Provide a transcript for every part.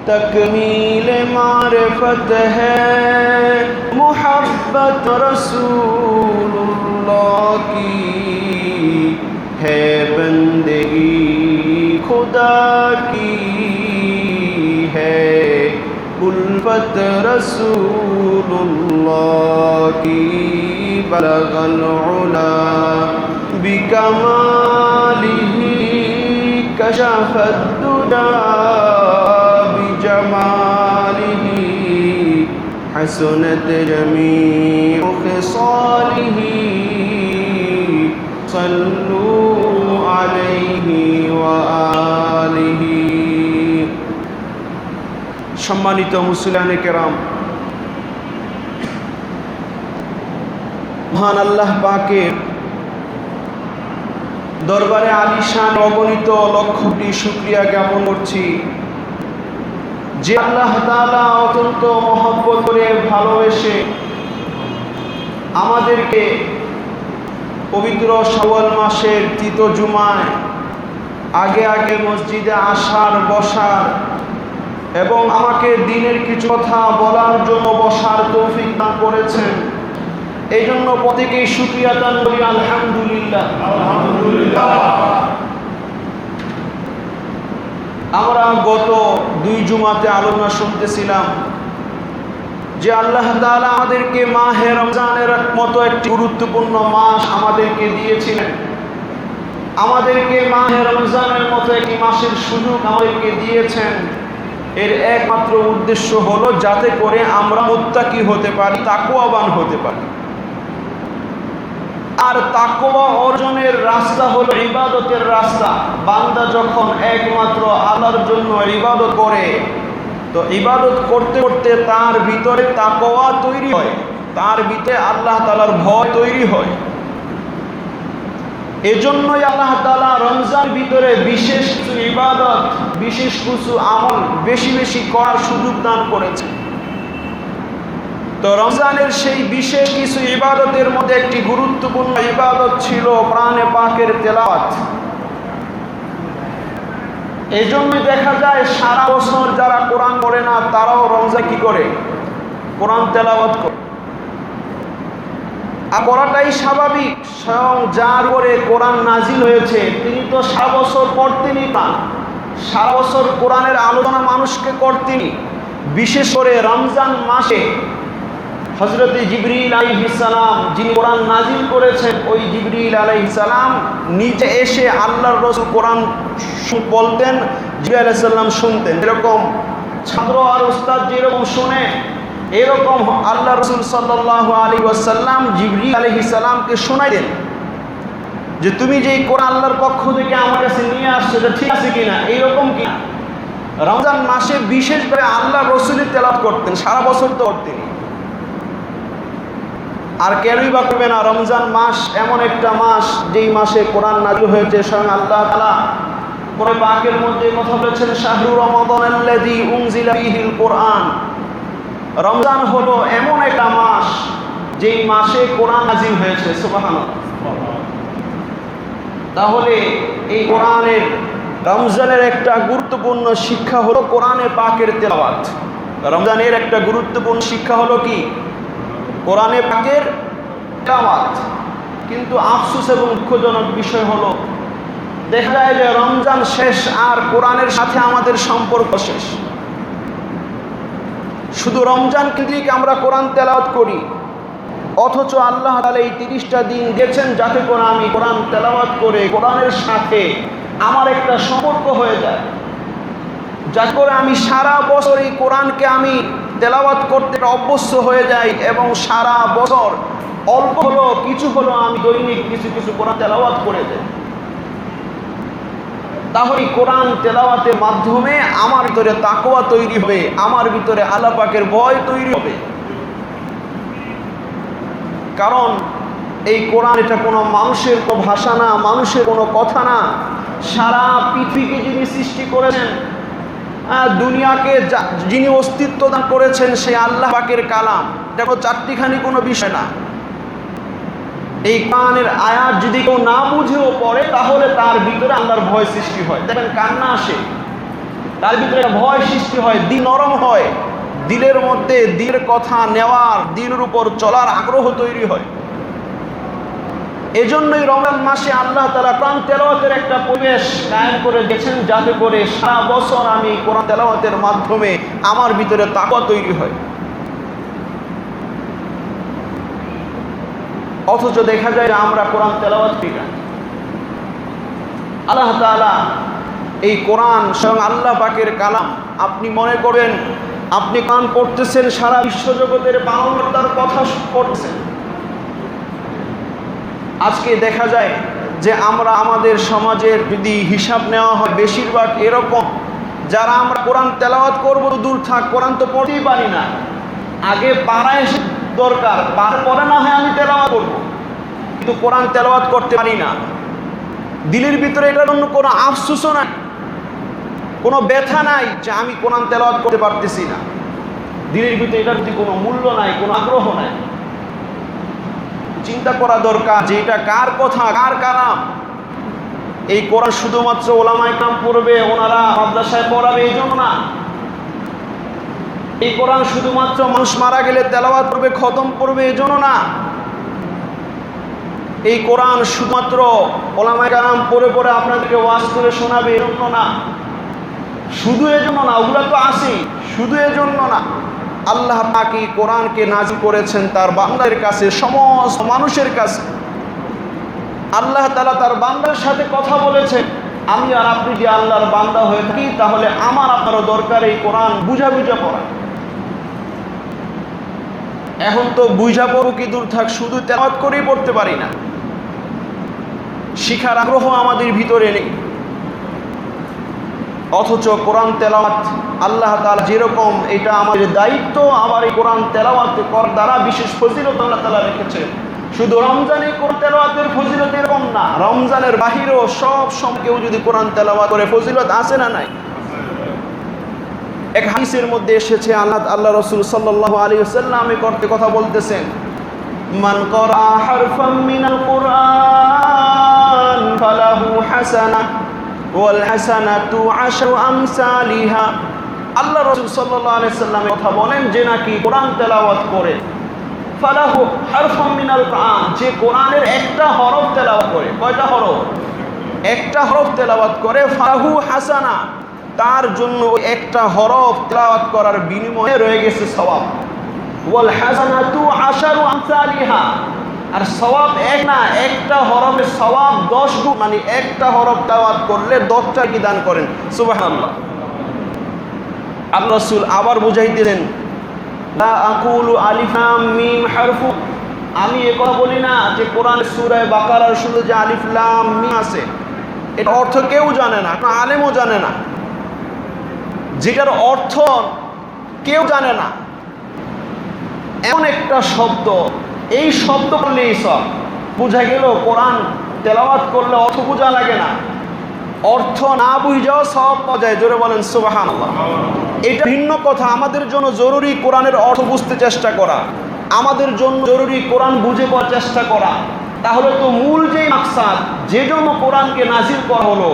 तकमील मारिफत है मोहब्बत रसूलुल्लाह की है बंदगी खुदा की है उल्फत रसूलुल्लाह की बलगल उला बिकमालिही कशफत दुजा बिजमालिही हसनत जमीउ खिसालिही सल्लू अलैहि व आलिहि। सम्मानित मुसलियाने केराम, महान আল্লাহ পাকের দরবারে আলিশান অগণিত লক্ষ কোটি শুকরিয়া জ্ঞাপন করছি যে আল্লাহ তাআলা অত্যন্ত মহব্বত করে ভালোবেসে আমাদেরকে পবিত্র শাওয়াল মাসের তৃতীয় জুমায় আগে আগে মসজিদে আসার বসার এবং আমাকে দ্বীনের কিছু কথা বলার জন্য বসার তৌফিক দান করেছেন। এই জন্য প্রত্যেকেই শুকরিয়া দান করি আলহামদুলিল্লাহ। আমরা গত 2 জুমাতে আলোচনা শুনতেছিলাম যে আল্লাহ তাআলা আমাদেরকে মাহে রমজানের মতো একটি গুরুত্বপূর্ণ মাস আমাদেরকে দিয়েছিলেন, আমাদেরকে মাহে রমজানের মতো একটি মাসের সুযোগ আমাদেরকে দিয়েছেন। এর একমাত্র উদ্দেশ্য হলো যাতে করে আমরা মুত্তাকি হতে পারি, তাকওয়াবান হতে পারি। আর তাকওয়া অর্জনের রাস্তা হলো ইবাদতের রাস্তা। বান্দা যখন একমাত্র আল্লাহর জন্য ইবাদত করে, তো ইবাদত করতে করতে তার ভিতরে তাকওয়া তৈরি হয়, তার ভিতরে আল্লাহ তাআলার ভয় তৈরি হয়। এজন্যই আল্লাহ তাআলা রমজান ভিতরে বিশেষ কিছু ইবাদত, বিশেষ কিছু আমল বেশি বেশি করার সুযোগ দান করেছে। তো রমজানের সেই বিশেষ কিছু ইবাদতের মধ্যে একটি গুরুত্বপূর্ণ ইবাদত ছিল কোরআনে পাকের তেলাওয়াত। এই জন্যই দেখা যায় সারা বছর যারা কোরআন পড়ে না তারাও রমজান কি করে? কোরআন তেলাওয়াত করে। আর করাটাই স্বাভাবিক। স্বয়ং যার উপরে কোরআন নাজিল হয়েছে তিনি তো সারা বছর পড়তেনই না, সারা বছর কোরআনের আলোচনা মানুষকে করতেনই। বিশেষ করে রমজান মাসে হযরত জিবরিল আলাইহিস সালাম যিনি কোরআন নাজিল করেছেন, ওই জিবরিল আলাইহিস সালাম নিচে এসে আল্লাহর রাসূল কোরআন বলতেন, জিবরিল আলাইহিস সালাম শুনতেন। এরকম ছাত্র আর উস্তাদ যেরকম শুনে, এরকম আল্লাহ রাসূল সাল্লাল্লাহু আলাইহি ওয়াসাল্লাম জিবরিল আলাইহিস সালামকে শোনাইতেন যে তুমি যে কোরআন আল্লাহর পক্ষ থেকে আমার কাছে নিয়ে আসছো এটা ঠিক আছে কিনা, এইরকম কি। রমজান মাসে বিশেষভাবে আল্লাহ রাসূলের তেলাওয়াত করতেন, সারা বছর তো করতেন। আর কেনই বা করবে না? রমজান মাস এমন একটা মাস যেই মাসে কোরআন নাযিল হয়েছে। স্বয়ং আল্লাহ তাআলা কোরআন পাকের মধ্যে কথা বলেছেন, শাহরু রমাদানাল্লাযী উনজিলা ফীহিল কোরআন। রমজান হলো এমন একটা মাস যেই মাসে কোরআন নাযিল হয়েছে। সুবহানাল্লাহ। তাহলে এই কোরআনের রমজানের একটা গুরুত্বপূর্ণ শিক্ষা হলো কোরআনে পাকের তেলাওয়াত। রমজানের একটা গুরুত্বপূর্ণ শিক্ষা হলো কি? কোরআনে পাকের তেলাওয়াত। কিন্তু আফসোস এবং দুঃখজনক বিষয় হলো দেখা যায় যে রমজান শেষ আর কোরআনের সাথে আমাদের সম্পর্ক শেষ। শুধু রমজান কেন্দ্রিক আমরা কোরআন তেলাওয়াত করি, অথচ আল্লাহ তাআলা এই 30টা দিন দিয়েছেন যাতে করে আমি কোরআন তেলাওয়াত করে কোরআনের সাথে আমার একটা সম্পর্ক হয়ে যায়, যাতে করে আমি সারা বছর এই কোরআনকে আমি তেলাওয়াত করতে অভ্যস্ত হয়ে যাই এবং সারা বছর অল্প হলো কিছু হলো আমি দৈনিক কিছু কিছু কোরআন তেলাওয়াত করে যাই। তাহলে কোরআন তেলাওয়াতের মাধ্যমে আমার ভিতরে তাকওয়া তৈরি হবে, আমার ভিতরে আল্লাহ পাকের ভয় তৈরি হবে। কারণ এই কোরআন এটা কোনো মানুষের কোনো ভাষা না, মানুষের কোনো কথা না। সারা পৃথিবীকে যিনি সৃষ্টি করেছেন, দুনিয়াকে যিনি অস্তিত্ব দান করেছেন, সেই আল্লাহ পাকের কালাম। এটা কোনো চারটিখানি কোনো বিষয় না। এই কোরআনের আয়াত যদি কেউ না বুঝেও পড়ে তাহলে তার ভিতরে আল্লাহর ভয় সৃষ্টি হয়। দেখেন কান্না আসে, তার ভিতরে একটা ভয় সৃষ্টি হয়, দিল নরম হয়, দিলের মধ্যে দিলের কথা নেওয়ার, দিলের উপর চলার আগ্রহ তৈরি হয়। এজন্যই রমজান মাসে আল্লাহ তাআলা কোরআন তেলাওয়াতের একটা পরিবেশ কায়েম করে দিয়েছেন, যাতে করে সারা বছর আমি কোরআন তেলাওয়াতের মাধ্যমে আমার ভিতরে তাকওয়া তৈরি হয়। অথচ দেখা যায় যে আমরা কোরআন তেলাওয়াত করি না। আল্লাহ তাআলা এই কোরআন স্বয়ং আল্লাহ পাকের কালাম। আপনি মনে করেন আপনি কোরআন পড়তেছেন, সারা বিশ্বজগতের পালনকর্তার কথা পড়তেছেন। আজকে দেখা যায় যে আমরা আমাদের সমাজের যদি হিসাব নেওয়া হয়, বেশিরভাগ এরকম যারা আমরা কোরআন তেলাওয়াত করবো দূর থাক, কোরআন তো পড়তেই পারি না। আগে পাড়ায় এসে দরকার, পরে না হয় আমি তেলাওয়াত করবো, কিন্তু কোরআন তেলাওয়াত করতে পারি না। দিলের ভিতরে এটার জন্য কোনো আফসোসও নাই, কোনো ব্যথা নাই যে আমি কোরআন তেলাওয়াত করতে পারতেছি না। দিলের ভিতরে এটার প্রতি কোনো মূল্য নাই, কোনো আগ্রহ নাই। চিন্তা করা দরকার যে এটা কার কথা, কার কালাম। এই কোরআন শুধুমাত্র ওলামায়ে কেরাম পড়বে, ওনারা মাদ্রাসায় পড়াবে এই জন্য না। এই কোরআন শুধুমাত্র মানুষ মারা গেলে তেলাওয়াত করবে, খতম করবে এই জন্য না। এই কোরআন শুধুমাত্র ওলামায়ে কেরাম পড়ে পড়ে আপনাদেরকে ওয়াজ করে শোনাবে এই জন্য না, শুধু এজন্য না, ওগুলো তো আসেই, শুধু এজন্য না। আল্লাহ পাক এই কোরআনকে নাজিল করেছেন তার বান্দাদের কাছে, সমস্ত মানুষের কাছে। আল্লাহ তাআলা তার বান্দার সাথে কথা বলেছেন। আমি আর আপনি যে আল্লাহর বান্দা হয়ে থাকি, তাহলে আমার আপনারও দরকার এই কোরআন বুঝা বুঝা পড়া। এখন তো বুঝা পড়ো কি দূর থাক, শুধু তেলাওয়াত করেই পড়তে পারি না। শিখার আগ্রহ আমাদের ভিতরে নেই। অথচ কোরআন তেলাওয়াত আল্লাহ তাআলা যেরকম এটা আমাদের দায়িত্ব, আবার এই কোরআন তেলাওয়াত করার দ্বারা বিশেষ ফজিলত আল্লাহ তাআলা রেখেছেন। শুধু রমজানে কোরআন তেলাওয়াতের ফজিলত এরকম না, রমজানের বাহিরেও সব সময় কেউ যদি কোরআন তেলাওয়াত করে ফজিলত আছে না নাই? এক হাদিসের মধ্যে এসেছে আল্লাহ রাসূল সাল্লাল্লাহু আলাইহি ওয়াসাল্লাম এই করতে কথা বলতেছেন, মান ক্বারা হারফাম মিনাল কুরআন ফালাহু হাসানাহ ওয়াল হাসানাতু আশরু আমসালিহা। আল্লাহ রাসূল সাল্লাল্লাহু আলাইহি ওয়াসাল্লাম কথা বলেন যে নাকি কোরআন তেলাওয়াত করে, ফালাহু হারফাম মিনাল কুরআন, যে কোরআনের একটা হরফ তেলাওয়াত করে। কয়টা হরফ? একটা হরফ তেলাওয়াত করে, ফালাহু হাসানা, তার জন্য একটা হরফ তেলাওয়াত করার বিনিময়ে রয়ে গেছে সওয়াব। ওয়াল হাসানাতু আশরু আমসালিহা, আর সওয়াব এক না, একটা হরফের সওয়াব 10 গুণ, মানে একটা হরফ তেলাওয়াত করলে 10টা কি দান করেন। সুবহানাল্লাহ। আল্লাহ রাসূল আবার বুঝাইতেছেন, লা আকুলু আলিফ লাম মিম হারফু, আমি এ কথা বলি না যে কোরআনের সূরা বাকারার শুরু যে আলিফ লাম মিম আছে, এর অর্থ কেউ জানে না, কোনো আলেমও জানে না। যেটার অর্থ কেউ জানে না, এমন একটা শব্দ, এই শব্দ করলেই সব বুঝা গেল। কোরআন তেলাওয়াত করলে অর্থ বোঝা লাগে না, অর্থ না বুঝাও সব পাওয়া যায়। জোরে বলেন সুবহানাল্লাহ। এটা ভিন্ন কথা। আমাদের জন্য জরুরি কোরআনের অর্থ বুঝতে চেষ্টা করা, আমাদের জন্য জরুরি কোরআন বুঝে পাওয়ার চেষ্টা করা। তাহলে তো মূল যেই মাকসাদ, যে জন্য কোরআনকে নাজিল করা হলো,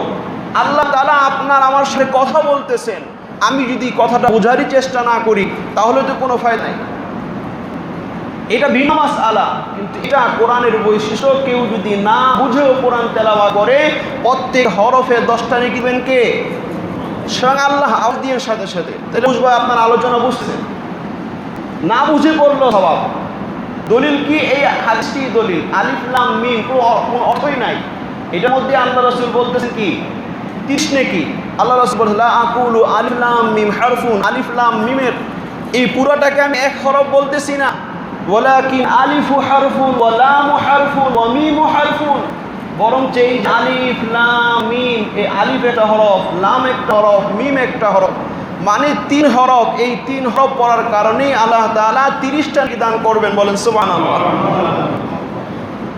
আল্লাহ তাআলা আপনার আমার সাথে কথা বলতেছেন, আমি যদি কথাটা বোঝারই চেষ্টা না করি তাহলে তো কোনো ফায়দা নাই। এটা ভিন্ন মাসআলা, কিন্তু এটা কোরআনের বৈশিষ্ট্য। কেউ যদি না বুঝেও কোরআন তেলাওয়াত করে, প্রত্যেক হরফে 10টা নেকি দিবেন কে? স্বয়ং আল্লাহ। আওয়াজ দিয়ে সাথে সাথে তাহলে বুঝবা আপনার আলোচনা বুঝছেন। না বুঝে পড়লো সওয়াব। দলিল কি? এই হাদিসটি দলিল। আলিফ লাম মিম কোনো অর্থই নাই। এটার মধ্যে আল্লাহ রাসূল বলতেছেন কি? 30 নেকি। আল্লাহ রাসূল বলেন, লা আকুলু আলিফ লাম মিম হারফুন, আলিফ লাম মিমের এই পুরোটাকে আমি এক হরফ বলতেছি না, ওয়ালাকিন আলিফু হারফুন ওয়া লামু হারফুন ওয়া মিমু হারফুন, বরং এই আলিফ লাম মিম, এই আলিফ একটা হরফ, লাম একটা হরফ, মিম একটা হরফ, মানে 3 হরফ। এই 3 হরফ পড়ার কারণেই আল্লাহ তাআলা 30টা দান করবেন। বলেন সুবহানাল্লাহ।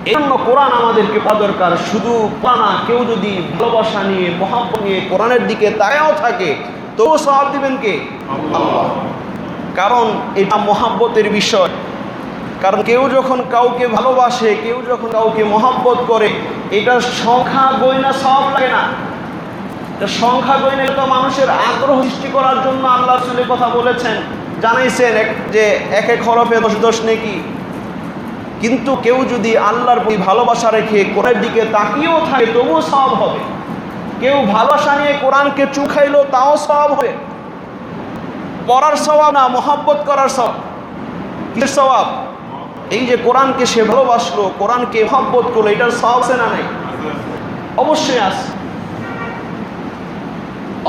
এই জন্য কোরআন আমাদেরকে পড়া দরকার। শুধু পড়া না, কেউ যদি ভালোবাসা নিয়ে, মহব্বত নিয়ে কোরআনের দিকে তাকায়ও থাকে, তবুও সওয়াব দিবেন কে? আল্লাহ। কারণ এটা মহব্বতের বিষয়। কারণ কেউ যখন কাউকে ভালোবাসে, কেউ যখন কাউকে মহব্বত করে, এটা সংখ্যা গয়না সওয়াব লাগে না। সংখ্যা গণে তো মানুষের আগ্রহ সৃষ্টি করার জন্য আল্লাহ রাসূলের কথা বলেছেন, জানাইছেন যে এক এক হরফে 10 নেকি। কিন্তু কেউ যদি আল্লাহর প্রতি ভালোবাসা রেখে কোরআনের দিকে তাকিয়েও থাকে তবুও সওয়াব হবে। কেউ ভালোবাসা নিয়ে কোরআনকে চুখাইলো তাও সওয়াব হবে। পড়ার সওয়াব না, মহব্বত করার সওয়াব। কিসের সওয়াব? এই যে কোরআনকে সে ভালোবাসলো, কোরআনকে মহব্বত করলো, এটার সওয়াব আছে না নাই? অবশ্যই আছে।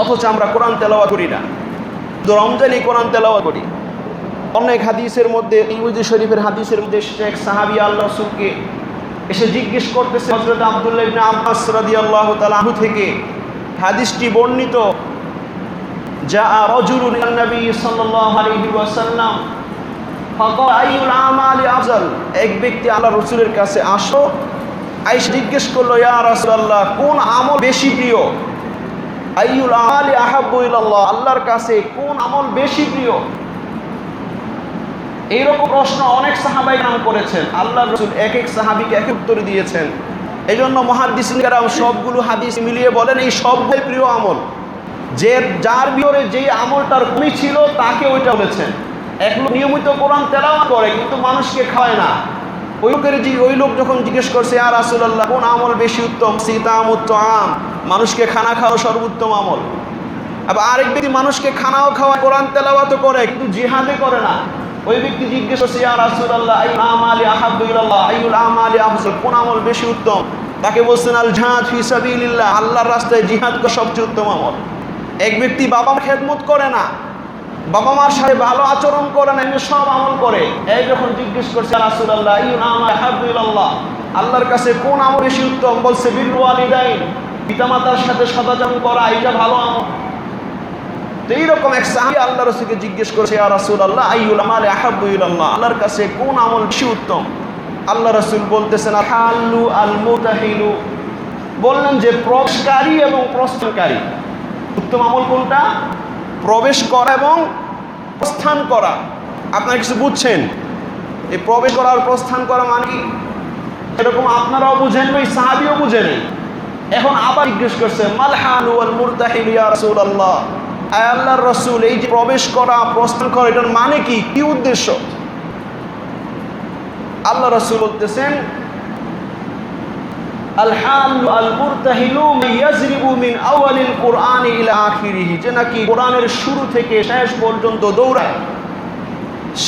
অথচ আমরা কোরআন তেলাওয়াত করি না, রমজানে কোরআন তেলাওয়াত করি। অনেক হাদিসের মধ্যে, তিরমিজি শরীফের হাদিসের মধ্যে এক সাহাবী আল্লাহর রাসূলকে এসে জিজ্ঞেস করতেছে হযরত আব্দুল্লাহ ইবনে আব্বাস রাদিয়াল্লাহু তাআলা আনহু থেকে হাদিসটি বর্ণিত, জাআ রাজুলুন ইলান নবী সাল্লাল্লাহু আলাইহি ওয়াসাল্লাম ফাকাল আইয়ুল আমালি আফজাল। এক ব্যক্তি আল্লাহর রাসূলের কাছে আসলো, আয়েশা জিজ্ঞেস করলো, ইয়া রাসূলুল্লাহ, কোন আমল বেশি প্রিয়? আইয়ুল আমালি আহাব্বু ইলাল্লাহ, আল্লাহর কাছে কোন আমল বেশি প্রিয়? এইরকম প্রশ্ন অনেক সাহাবাই নাম করেছেন। আল্লাহর রাসূল এক এক সাহাবীকে এক উত্তর দিয়েছেন। এই জন্য মুহাদ্দিসিন কেরাম সবগুলো হাদিস মিলিয়ে বলেন এই সবগুলোই প্রিয় আমল। যে যার ভিতরে যেই আমলটার কমি ছিল তাকে ওইটা বলেছেন। এক লোক নিয়মিত কোরআন তেলাওয়াত করে কিন্তু মানুষকে খাওয়ায় না। ওই লোক যখন জিজ্ঞেস করছে, ইয়া রাসূলুল্লাহ, কোন আমল বেশি উত্তম? সিতামুত তাআম, মানুষকে খানা খাওয়া সর্বোত্তম আমল। আবার আরেক ব্যক্তি মানুষকে খানাও খাওয়ায়, কোরআন তেলাওয়াতও করে কিন্তু জিহাদে করে না। ওই ব্যক্তি জিজ্ঞেস করছে, ইয়া রাসূলুল্লাহ, আইয়ুল আমালি আহাব্বু ইলাল্লাহ, আইয়ুল আমালি আফজাল, কোন আমল বেশি উত্তম? তাকে বলছেন আল জিহাদ ফি সাবিলিল্লাহ, আল্লাহর রাস্তায় জিহাদ করা সবচেয়ে উত্তম আমল। এক ব্যক্তি বাবা মার খেদমত করে না, বাবা মার সাথে ভালো আচরণ করে না, এমনি সব আমল করে। এই যখন জিজ্ঞেস করছে, ইয়া রাসূলুল্লাহ, আইয়ুল আমালি আহাব্বু ইলাল্লাহ, আল্লাহর কাছে কোন আমল বেশি উত্তম? বলছে বিররু ওয়ালিদাইন, পিতামাতার সাথে সদাচরণ করা, এটা ভালো আমল। তো এইরকম এক সাহাবী আল্লাহর রাসূলকে জিজ্ঞেস করেছে, ইয়া রাসূলুল্লাহ, আইয়ুল আমালি আহাব্বু ইলাল্লাহ, আল্লাহর কাছে কোন আমল বেশি উত্তম? আল্লাহ রাসূল বলতেছেন আল হাল্লু আল মুতাহিলু, বললেন যে প্রবেশকারী এবং প্রস্থানকারী। উত্তম আমল কোনটা? প্রবেশ করা এবং প্রস্থান করা। আপনারা কিছু বুঝছেন? এই প্রবেশ করা আর প্রস্থান করা মানে কি? এরকম আপনারাও বুঝেন, ওই সাহাবীও বুঝেন। এখন আবার জিজ্ঞেস করছে, মাল হালু আল মুরতাহিলু ইয়া রাসূলুল্লাহ, আল্লাহর রাসূল, এই যে প্রবেশ করা প্রস্থান করা এটার মানে কি, কি উদ্দেশ্য? আল্লাহ রাসূল বলতেছেন, আল হালু আল মুরতাহিলু ইয়াজরিবু মিন আওয়ালিল কুরআনি ইলা আখিরিহি, যে নাকি কোরআনের শুরু থেকে শেষ পর্যন্ত দৌড়ায়,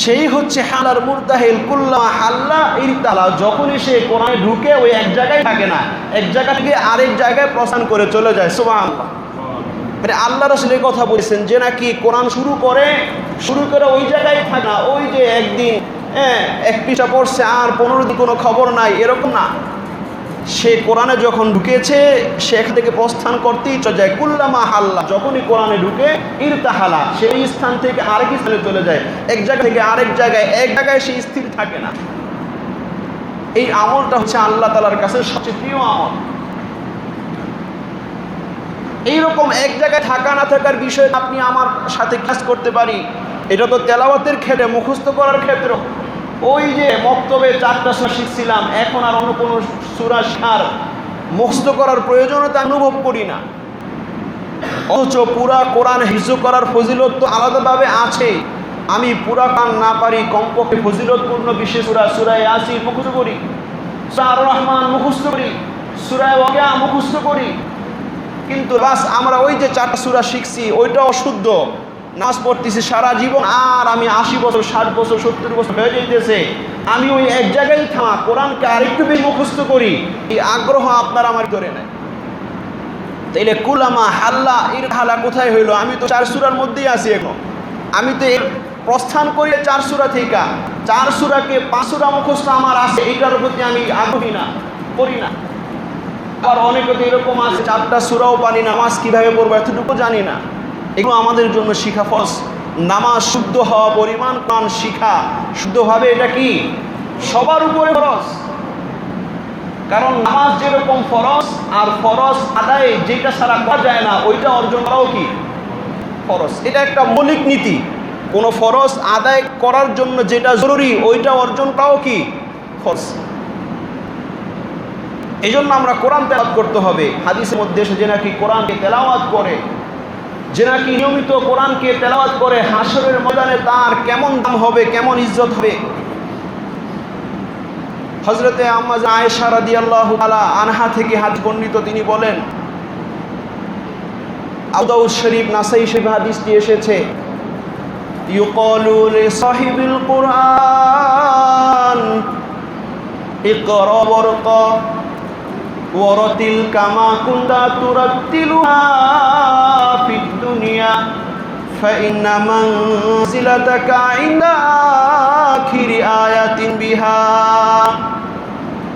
সেই হচ্ছে হালার মুরতাহিল। কুল্লামা হাল্লা ইরতালা, যখনই সে কোরআনে ঢুকে ওই এক জায়গায় থাকে না, এক জায়গা থেকে আরেক জায়গায় প্রস্থান করে চলে যায়। সুবহানাল্লাহ। মানে আল্লাহ রাসূল এই কথা বলেছেন যে নাকি কোরআন শুরু করে ওই জায়গায় থাকে না, ওই যে একদিন এক পৃষ্ঠা পড়ছে আর 15 দিন কোনো খবর নাই, এরকম না। সে কোরআনে যখন ঢুকেছে সেখান থেকে প্রস্থান করতেই চলে যায়। কুল্লামা হাল্লা, যখনই কোরআনে ঢুকে ইরতাহালা, সেই স্থান থেকে আরেক স্থানে চলে যায়, এক জায়গা থেকে আরেক জায়গায়, এক জায়গায় সে স্থির থাকে না। এই আমলটা হচ্ছে আল্লাহ তাআলার কাছে সবচেয়ে প্রিয় আমল। এইরকম এক জায়গায় থাকা না থাকার বিষয়ে আপনি আমার সাথে কাজ করতে পারি, এটা তো তেলাওয়াতের ক্ষেত্রে, মুখস্থ করার ক্ষেত্রে। ওই যে মক্তবে 4টা সূরা শিখছিলাম, এখন আর অন্য কোনো সূরা শেখার মুখস্থ করার প্রয়োজনীয়তা অনুভব করি না। অথচ পুরা কোরআন হিফজ করার ফজিলত তো আলাদাভাবে আছে। আমি পুরা কোরআন না পারি, কমপক্ষে ফজিলতপূর্ণ বিশেষ সূরা ইয়াসিন মুখস্থ করি, সূরা আর রহমান মুখস্থ করি, সূরা ওয়াকিয়া মুখস্থ করি। কিন্তু বাস আমরা ওই যে 4টা সূরা শিখছি ওইটা অশুদ্ধ, নামাজ পড়তেছি সারা জীবন, আর আমি 80 বছর 60 বছর 70 বছর হয়ে যাইতেছে, আমি ওই এক জায়গায় থামা, কোরআনকে আরেকটু বেশি মুখস্থ করি, এই আগ্রহ আপনার আমার ধরে নেয়। তাইলে কুলামা হাল্লা ইরহালা কোথায় হইলো? আমি তো 4 সূরার মধ্যেই আছি এখন। আমি তো এর প্রস্থান করি 4 সূরা থেকে, 4 সূরাকে 5 সূরা মুখস্থ আমার আছে, এইটার প্রতি আমি আগ্রহী না, করি না। আর অনেকে তো এরকম আছে 4টা সূরাও পারি না, নামাজ কীভাবে পড়বো এতটুকু জানি না। এগুলো আমাদের জন্য শিখা ফরজ। নামাজ শুদ্ধ হওয়া পরিমাণ কোরআন শিখা শুদ্ধভাবে, এটা কি সবার উপরে ফরজ। কারণ নামাজ যেরকম ফরজ, আর ফরজ আদায়ে যেটা ছাড়া করা যায় না ওইটা অর্জন করাও কি ফরজ। এটা একটা মৌলিক নীতি। কোনো ফরজ আদায় করার জন্য যেটা জরুরি ওইটা অর্জন করাও কি ফরজ। এই জন্য আমরা কোরআন তেলাওয়াত করতে হবে। হাদিসের মধ্যে এসে যে নাকি কোরআনকে তেলাওয়াত করে, যে নাকি নিয়মিত কোরআনকে তেলাওয়াত করে, হাশরের ময়দানে তার কেমন দাম হবে, কেমন ইজ্জত হবে। হযরতে আম্মা আয়েশা রাদিয়াল্লাহু তাআলা আনহা থেকে হাদিস বর্ণিত, তিনি বলেন, আবু দাউদ শরীফ, নাসাই শরীফ হাদিসটি এসেছে, ইউকালু লিসাহিবিল কুরআন ইকরা ওয়ারকা ওয়ারাতিল কামা কুনতা তুরাতিলুহা ফিদ দুনিয়া ফাইন্না মানজিলাতাকা ইনদা আখিরি আয়াতিন বিহা।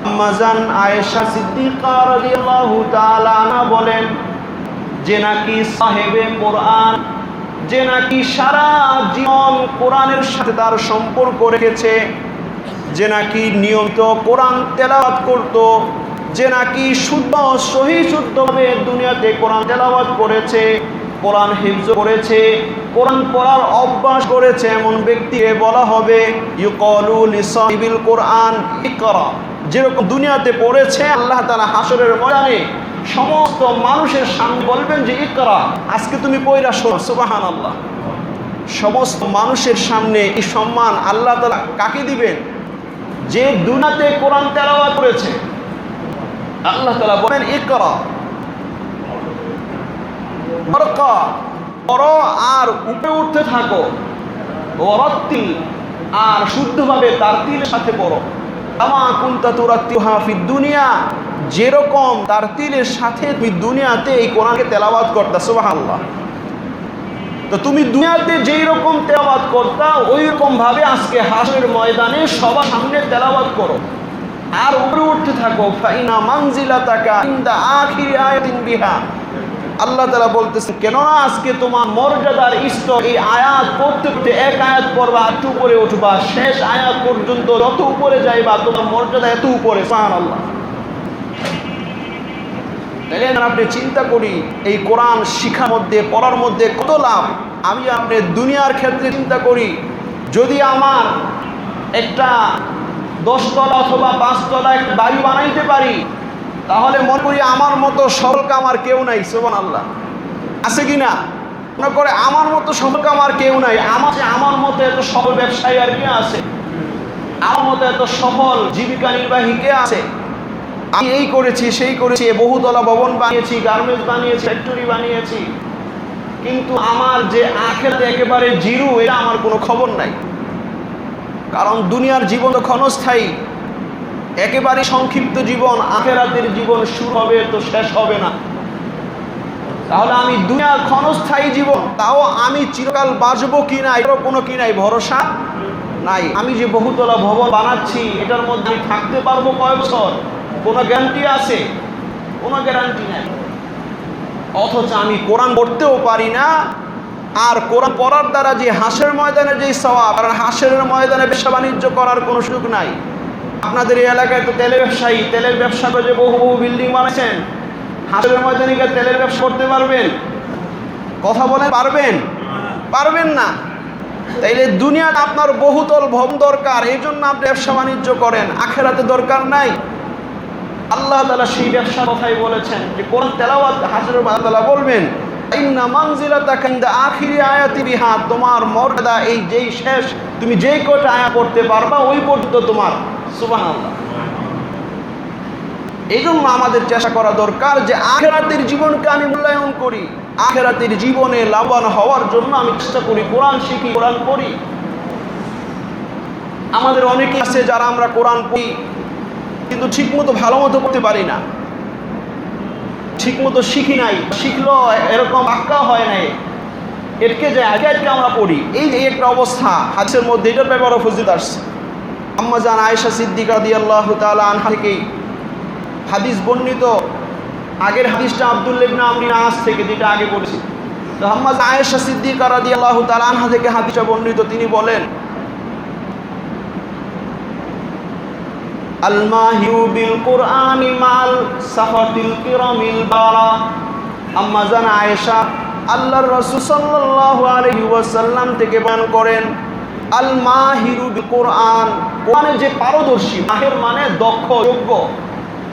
আম্মাজান আয়েশা সিদ্দিকা রাদিয়াল্লাহু তাআলা আনহা বলেন, যে নাকি সাহেবে কোরআন, যে নাকি সারা জীবন কোরআনের সাথে তার সম্পর্ক রেখেছে, যে নাকি নিয়মিত কোরআন তেলাওয়াত করত, যে নাকি শুদ্ধ সহি শুদ্ধভাবে দুনিয়াতে কোরআন তেলাওয়াত করেছে, কোরআন হিফজ করেছে, কোরআন পড়ার অভ্যাস করেছে, এমন ব্যক্তিকে বলা হবে ইউকালু লিসাহিবিল কোরআন ইকরা। যেরকম দুনিয়াতে পড়েছে, আল্লাহ তাআলা হাশরের ময়দানে সমস্ত মানুষের সামনে বলবেন যে ইকরা, আজকে তুমি পড়া শোনো। সুবহানাল্লাহ। সমস্ত মানুষের সামনে এই সম্মান আল্লাহ তাআলা কাকে দিবেন? যে দুনিয়াতে কোরআন তেলাওয়াত করেছে। আল্লাহ তাআলা বলেন ইকরা, ওয়ারকা, পড়ো আর উপরে উঠতে থাকো, ওয়ারাত্তিল, আর শুদ্ধভাবে তারতিলের সাথে পড়ো, কামা কুনতা তুরাতিলুহা ফিদ দুনিয়া, যেরকম তারতিলের সাথে তুমি দুনিয়াতে এই কোরআনকে তেলাওয়াত করতা। সুবহানাল্লাহ। তো তুমি দুনিয়াতে যেই রকম তেলাওয়াত করতা, ওই রকম ভাবে আজকে হাশরের ময়দানে সবার সামনে তেলাওয়াত করো আর উপরে উঠতে থাকো। ফাইনা মানজিলাতাকা ইনদা আখিরি আয়াতিন বিহা। আল্লাহ তাআলা বলতেছেন, কেননা আজকে তোমার মর্যাদার স্তর, এই আয়াত পড়তে পড়তে এক আয়াত পড়বা, একটু উপরে উঠবা, শেষ আয়াত পর্যন্ত যত উপরে যাইবা তোমার মর্যাদা এত উপরে। সুবহানাল্লাহ। তাহলে আপনি চিন্তা করি এই কোরআন শিক্ষার মধ্যে, পড়ার মধ্যে কত লাভ। আমি আপনি দুনিয়ার ক্ষেত্রে চিন্তা করি, যদি আমার একটা 10 তলা অথবা 5 তলা একটা বাড়ি বানাইতে পারি, তাহলে মনে করি আমার মতো সফল কাম আর কেউ নাই। সুবহানাল্লাহ। আছে কি না? মনে করে আমার মতো সফল কাম আর কেউ নাই। আমার মতো এত সফল ব্যবসায়ী আর কে আছে? আমার মতো এত সফল জীবিকা নির্বাহী কে আছে? আমি এই করেছি, সেই করেছি, বহুতলা ভবন বানিয়েছি, গার্মেন্টস বানিয়েছি, ফ্যাক্টরি বানিয়েছি, কিন্তু আমার যে আখিরাতে একেবারে জিরো, এটা আমার কোনো খবর নাই। কারণ দুনিয়ার জীবন তো ক্ষণস্থায়ী, একেবারে সংক্ষিপ্ত জীবন। আখিরাতের জীবন শুরু হবে তো শেষ হবে না। তাহলে আমি দুনিয়ার ক্ষণস্থায়ী জীবন, তাও আমি চিরকাল বাঁচবো কিনা এটারও কোনো কি নাই, ভরসা নাই। আমি যে বহুতলা ভবন বানাচ্ছি, এটার মধ্যে আমি থাকতে পারবো কয় বছর, কোনো গ্যারান্টি আছে? কোনো গ্যারান্টি নাই। অথচ আমি কোরআন পড়তেও পারি না, আর কোরআন পড়ার দ্বারা যে হাসরের ময়দানে যে সওয়াব, আর হাসরের ময়দানে ব্যবসা বাণিজ্য করার কোনো সুযোগ নাই। আপনাদের এই এলাকায় তো তেলের ব্যবসায়ী, তেলের ব্যবসা করে যে বহু বহু বিল্ডিং বানাচ্ছেন, হাসরের ময়দানে গিয়ে তেলের ব্যবসা করতে পারবেন? কথা বলেন, পারবেন? পারবেন না। তাইলে দুনিয়াতে আপনার বহুতল ভবন দরকার, এই জন্য আপনি ব্যবসা বাণিজ্য করেন, আখিরাতে দরকার নাই। আল্লাহ তাআলা সেই ব্যবসার কথাই বলেছেন যে কোরআন তেলাওয়াত হাসরের ময়দানে আল্লাহ বলবেন ইন্না মানজিলাতাকা ইনদা আখিরি আয়াতি বিহা, তোমার মর্যাদা এই যেই শেষ, তুমি যেই কয়টা আয়াত পড়তে পারবা ওই পর্যন্ত তোমার। সুবহানাল্লাহ। এই জন্য আমাদের চেষ্টা করা দরকার যে আখিরাতের জীবনকে আমি মূল্যায়ন করি, আখিরাতের জীবনে লাভবান হওয়ার জন্য আমি চেষ্টা করি, কোরআন শিখি, কোরআন পড়ি। আমাদের অনেকে আছে যারা আমরা কোরআন পড়ি কিন্তু ঠিকমতো ভালো মতো পড়তে পারি না, ঠিকমতো শিখি নাই, শিখলো এরকম বাক্কা হয় নাই, এটকে যায়, আগে আজকে আমরা পড়ি। এই যে একটা অবস্থা হাদিসের মধ্যে, এটার ব্যাপারে ফজিলত আসছে। আম্মা জান আয়েশা সিদ্দিকা রাদিয়াল্লাহু তাআলা আনহা থেকে হাদিস বর্ণিত। আগের হাদিসটা আব্দুল্লাহ ইবনে আমর ইবনে আস থেকে, যেটা আগে পড়েছি। তো আম্মা জান আয়েশা সিদ্দিকা রাদিয়াল্লাহু তাআলা আনহা থেকে হাদিসটা বর্ণিত, তিনি বলেন আল মাহিউ বিল কুরআনি মাল সাফাতিল কিরামিল বারা। আম্মা জান আয়েশা আল্লাহর রাসূল সাল্লাল্লাহু আলাইহি ওয়াসাল্লাম থেকে বয়ান করেন, আল মাহিরু বিল কুরআন, কোরআনে যে পারদর্শী, মাহির মানে দক্ষ, যোগ্য,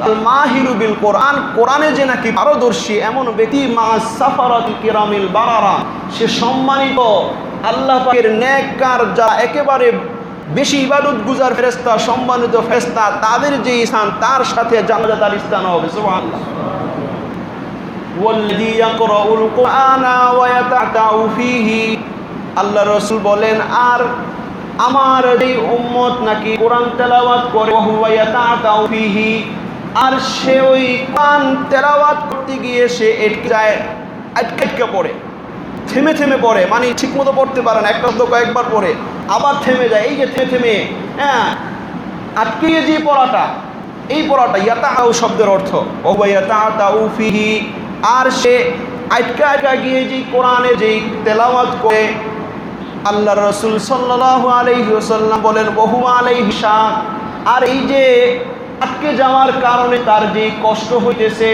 আল মাহিরু বিল কোরআন, কোরআনে যে নাকি পারদর্শী এমন ব্যক্তি মা সাফারাতি কিরামিল বারারা, সে সম্মানিত আল্লাহ পাকের নেককার যারা একেবারে বেশি ইবাদত গুজার ফেরেশতা, সম্মানিত ফেরেশতা, তাদের যে স্থান তার সাথে জান্নাতে তার স্থান হবে। সুবহানাল্লাহ। ওয়াল্লাযী ইয়াকরাউল কুরআনা ওয়া ইয়াতাতাউ ফীহি, আল্লাহ রাসূল বলেন আর আমার এই উম্মত নাকি কোরআন তেলাওয়াত করে, ওয়া হুয়া ইয়াতাতাউ ফীহি, আর সে ওই কোরআন তেলাওয়াত করতে গিয়ে সে আটকে পড়ে, থেমে থেমে পড়ে, মানে ঠিকমতো পড়তে পারে না, একটা শব্দ কয়েকবার পড়ে আবার থেমে যায়। এই যে থেমে থেমে আটকে যে পড়াটা, এই পড়াটা ইয়াতাউ শব্দের অর্থ ওয়া হুয়া ইয়াতাতাউ ফীহি, আর সে আটকা গিয়ে যে কোরআনে যেই তেলাওয়াত করে, আল্লাহ রাসূল সাল্লাল্লাহু আলাইহি ওয়াসাল্লাম বলেন বহু আলাইহি শাক, আর এই যে আটকে যাওয়ার কারণে তার যে কষ্ট হইতেছে,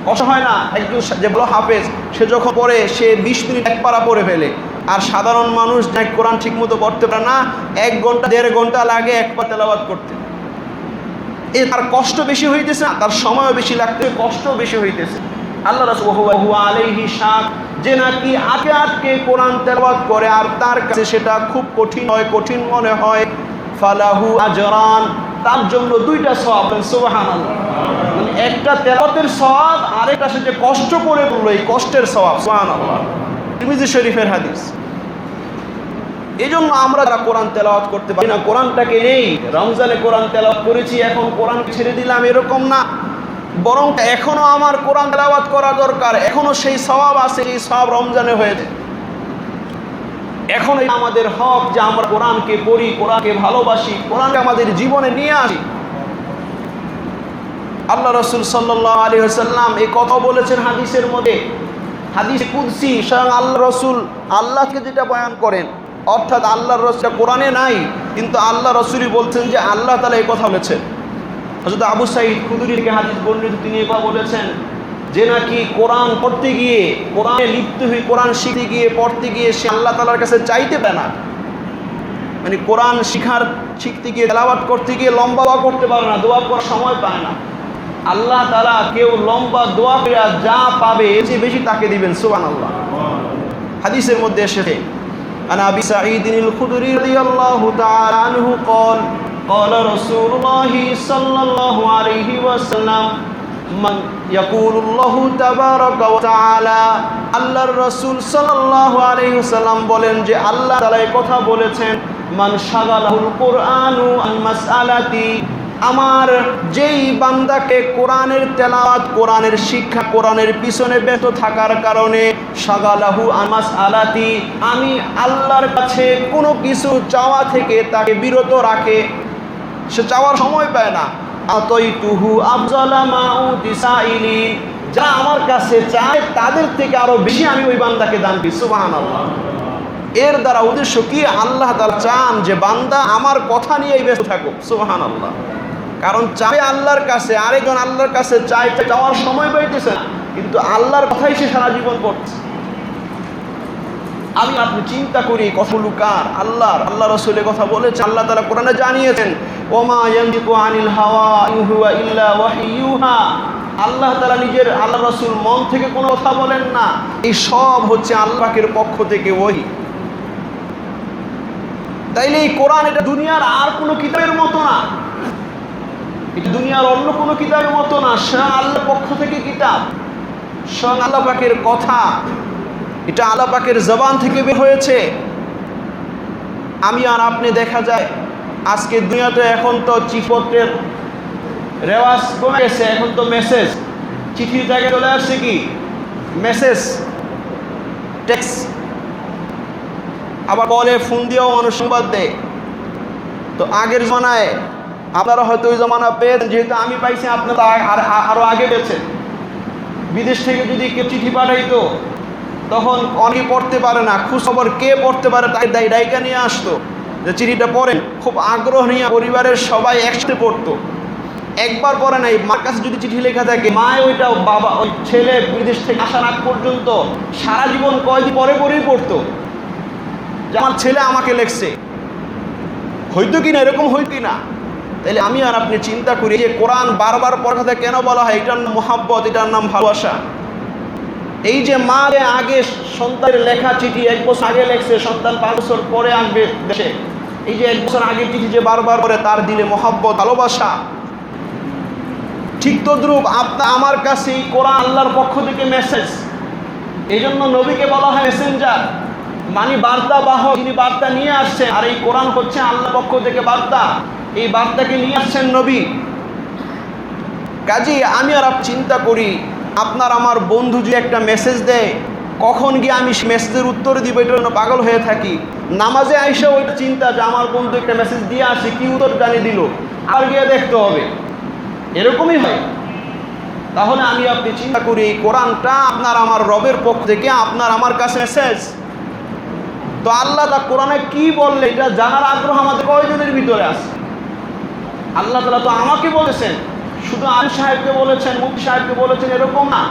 কষ্ট হয় না? একজন যে বড় হাফেজ সে যখন পড়ে সে 20 মিনিট এক পারা পড়ে ফেলে, আর সাধারণ মানুষ যে কোরআন ঠিকমতো পড়তে পারে না, 1 ঘন্টা 1.5 ঘন্টা লাগে এক পা তেলাওয়াত করতে। তার কষ্ট বেশি হইতেছে, তার সময়ও বেশি লাগতে, কষ্টও বেশি হইতেছে। আল্লাহ রাসূল হুয়া আলাইহি শাক, যে নাকি আটকে কোরআন তেলাওয়াত করে আর তার কাছে সেটা খুব কঠিন হয়, কঠিন মনে হয়, ফালাহু আজরান, তার জন্য 2টা সওয়াব। সুবহানাল্লাহ। মানে একটা তেলাওয়াতের সওয়াব, আরেকটা সে যে কষ্ট করে পড়লো এই কষ্টের সওয়াব। সুবহানাল্লাহ। তিরমিজি শরীফের হাদিস। এজন্য আমরা যারা কোরআন তেলাওয়াত করতে পারি না, কোরআনটাকে নেই, রমজানে কোরআন তেলাওয়াত করেছি এখন কোরআন ছেড়ে দিলাম, এরকম না, বরং এখনো আমার কোরআন তেলাওয়াত করা দরকার, এখনো সেই সওয়াব আছে, এই সওয়াব রমজানে হয়েছে। এখন আমাদের হক যে আমরা কোরআনকে পড়ি, কোরআনকে ভালোবাসি, কোরআনকে আমাদের জীবনে নিয়ে আসি। আল্লাহ রাসূল সাল্লাল্লাহু আলাইহি ওয়াসাল্লাম এই কথা বলেছেন হাদিসের মধ্যে, হাদিস কুদসি, স্বয়ং আল্লাহ রাসূল আল্লাহকে যেটা বয়ান করেন, অর্থাৎ আল্লাহর রাসূল কোরআনে নাই, কিন্তু আল্লাহ রাসূলই বলছেন যে আল্লাহ তাআলা এই কথা বলেছেন। হযরত আবু সাঈদ খুদরী থেকে হাদিস বর্ণিত, তিনি এই কথা বলেছেন যে নাকি কোরআন পড়তে গিয়ে, কোরআনে লিপ্ত হয়ে, কোরআন শিখতে গিয়ে, পড়তে গিয়ে সে আল্লাহ তাআলার কাছে চাইতে পারে না, মানে কোরআন শিখতে গিয়ে, তেলাওয়াত করতে গিয়ে লম্বা দোয়া করতে পারে না, দোয়া করার সময় পায় না। আল্লাহ তাআলা কেউ লম্বা দোয়া করে যা পাবে এর চেয়ে বেশি তাকে দিবেন। সুবহানাল্লাহ। হাদিসের মধ্যে এসেছে আন আবি সাঈদ আল খুদরী রাদিয়াল্লাহু তাআলা আনহু قال قال رسول الله صلى الله عليه وسلم من يقول الله تبارك وتعالى, আল্লাহর রাসূল সাল্লাল্লাহু আলাইহি ওয়াসাল্লাম বলেন যে আল্লাহ তাআলা এই কথা বলেছেন, মান শাগালাহুল কুরআনু আন মাসআলাতি, আমার যেই বান্দাকে কোরআনের তেলাওয়াত, কোরআনের শিক্ষা, কোরআনের পিছনে ব্যস্ত থাকার কারণে শাগালাহু আন মাসআলাতি, আমি আল্লাহর কাছে কোনো কিছু চাওয়া থেকে তাকে বিরত রাখে, সে চাওয়ার সময় পায় না, আতাইতুহু আফজালা মা উতিসাইলিন, যা আমার কাছে চায় তাদের থেকে আরো বেশি আমি ওই বান্দাকে দান করি। সুবহানাল্লাহ। এর দ্বারা উদ্দেশ্য কি? আল্লাহ তাআলা চান যে বান্দা আমার কথা নিয়েই ব্যস্ত থাকুক। সুবহানাল্লাহ। কারণ চাবে আল্লাহর কাছে, আরেকজন আল্লাহর কাছে চাওয়ার সময় পাইতেছে না, কিন্তু আল্লাহর কথাই সে সারা জীবন করছে। আমি আপনি চিন্তা করি কথাগুলো কার? আল্লাহর। আল্লাহ রাসূলের কথা বলেছেন, আল্লাহ তাআলা কোরআনে জানিয়েছেন ওমা ইয়ানতিকু আনিল হাওয়া ইন হুয়া ইল্লা ওয়াহইয়ুহা, আল্লাহ তাআলা নিজের, আল্লাহ রাসূল মন থেকে কোনো কথা বলেন না, এই সব হচ্ছে আল্লাহ পাকের পক্ষ থেকে ওহী। তাইলে এই কোরআন এটা দুনিয়ার আর কোনো কিতাবের মতো না, এটা দুনিয়ার অন্য কোনো কিতাবের মতো না, স্বয়ং আল্লাহর পক্ষ থেকে কিতাব, স্বয়ং আল্লাহ পাকের কথা, এটা আল্লাহ পাকের জবান থেকে বের হয়েছে। আমি আর আপনি দেখা যায় আজকে দুনিয়াতে এখন তো চিঠিপত্রের রেওয়াজ কমে গেছে, এখন তো মেসেজ, চিঠির জায়গায় চলে আসছে কি মেসেজ, টেক্সট, আবার কলে ফোন দিয়েও মানুষ সংবাদ দেয়। তো আগের জমানায় আপনারা হয়তো ওই জমানা পেয়েছেন, যেহেতু আমি পাইছি আপনারা আরও আগে পেয়েছেন। বিদেশ থেকে যদি কেউ চিঠি পাঠাইতো তখন অনেকে পড়তে পারে না, খোঁজখবর কে পড়তে পারে তাই ডাইকা নিয়ে আসতো যে চিঠিটা পড়েন, খুব আগ্রহ নিয়ে পরিবারের সবাই একসাথে পড়তো। একবার পড়ে নাই, মার কাছে যদি চিঠি লেখা থাকে মায় ওইটা বাবা, ওই ছেলে বিদেশ থেকে আসার আগ পর্যন্ত সারা জীবন কয়দিন পরে পরেই পড়তো যে আমার ছেলে আমাকে লেখছে। হইতো কিনা, এরকম হইতো কিনা? তাহলে আমি আর আপনি চিন্তা করি যে কোরআন বারবার পড়ার কথা কেন বলা হয়? এটার নাম মোহাব্বত, এটার নাম ভালোবাসা। এই যে মা আগে সন্তানের লেখা চিঠি 1 বছর আগে লেখছে, সন্তান 5 বছর পরে আসবে দেশে, এই যে 1 বছর আগের চিঠি যে বারবার করে তার দিলে মোহাব্বত, ভালোবাসা। ঠিক তদ্রূপ আপনার আমার কাছে এই কোরআন আল্লাহর পক্ষ থেকে মেসেজ। এই জন্য নবীকে বলা হয় মেসেঞ্জার, মানে বার্তা বাহক, যিনি বার্তা নিয়ে আসছেন। আর এই কোরআন হচ্ছে আল্লাহর পক্ষ থেকে বার্তা, এই বার্তাকে নিয়ে আসছেন নবী। কাজেই আমি আর চিন্তা করি, আপনার আমার বন্ধু যদি একটা মেসেজ দেয়, কখন গিয়ে আমি মেসেজের উত্তর দিব, এটার জন্য পাগল হয়ে থাকি। নামাজে আইসা ওইটা চিন্তা যে আমার বন্ধু একটা মেসেজ দিয়ে আসে, কি উত্তর জানিয়ে দিল, আর গিয়ে দেখতে হবে, এরকমই হয়। তাহলে আমি আপনি চিন্তা করি এই কোরআনটা আপনার আমার রবের পক্ষ থেকে আপনার আমার কাছে মেসেজ। তো আল্লাহ তা কোরআনে কি বললে এটা জানার আগ্রহ আমাদের কয়জনের ভিতরে আছে? আল্লাহ তাআলা তো আমাকে বলেছেন, শুধু আলী সাহেবকে বলেছেন, মুফতি সাহেবকে বলেছেন এরকম না,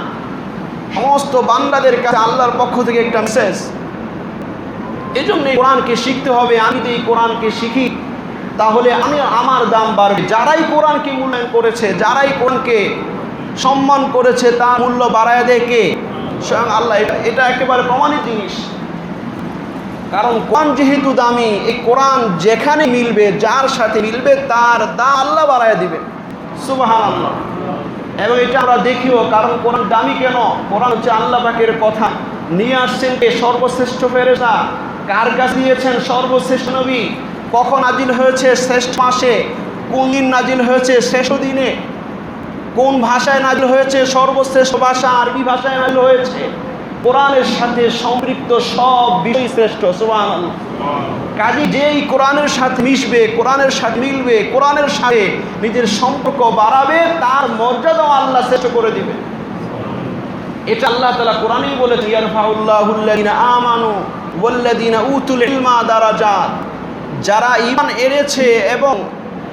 সমস্ত বান্দাদের কাছে আল্লাহর পক্ষ থেকে একটা মেসেজ। এই জন্য এই কোরআনকে শিখতে হবে। আমি যদি এই কোরআনকে শিখি তাহলে আমি আমার দাম বাড়বে। যারাই কোরআনকে মূল্যায়ন করেছে, যারাই কোরআনকে সম্মান করেছে, তার মূল্য বাড়ায় দেয় কে? স্বয়ং আল্লাহ। এটা একেবারে প্রমাণিত জিনিস। কারণ কোরআন যেহেতু দামি, এই কোরআন যেখানে মিলবে, যার সাথে মিলবে, তার দাম আল্লাহ বাড়ায় দিবে। সুবহানাল্লাহ। এবং এটা আমরা দেখিও, কারণ কোরআন দামি কেন? কোরআন হচ্ছে আল্লাহ পাকের কথা। নিয়ে আসছেন কে? সর্বশ্রেষ্ঠ ফেরেশতা। কার কাছে দিয়েছেন? সর্বশ্রেষ্ঠ নবী। কখন নাজিল হয়েছে? শ্রেষ্ঠ মাসে। কোন দিন নাজিল হয়েছে? শ্রেষ্ঠ দিনে। কোন ভাষায় নাজিল হয়েছে? সর্বশ্রেষ্ঠ ভাষা, আরবি ভাষায় নাজিল হয়েছে। কোরআনের সাথে সম্পৃক্ত সব বিষয় শ্রেষ্ঠ। সুবহানাল্লাহ। কাজী যেই কোরআনের সাথে মিশবে, কোরআনের সাথে মিলবে, কোরআনের সাথে নিজের সম্পর্ক বাড়াবে, তার মর্যাদাও আল্লাহ শ্রেষ্ঠ করে দিবে। এটা আল্লাহ তাআলা কোরআনেই বলেছেন, ইয়ারফাউল্লাহুল্লাযিনা আমানু ওয়াল্লাযিনা উতুল ইলমা দারাজাত। যারা ঈমান এনেছে এবং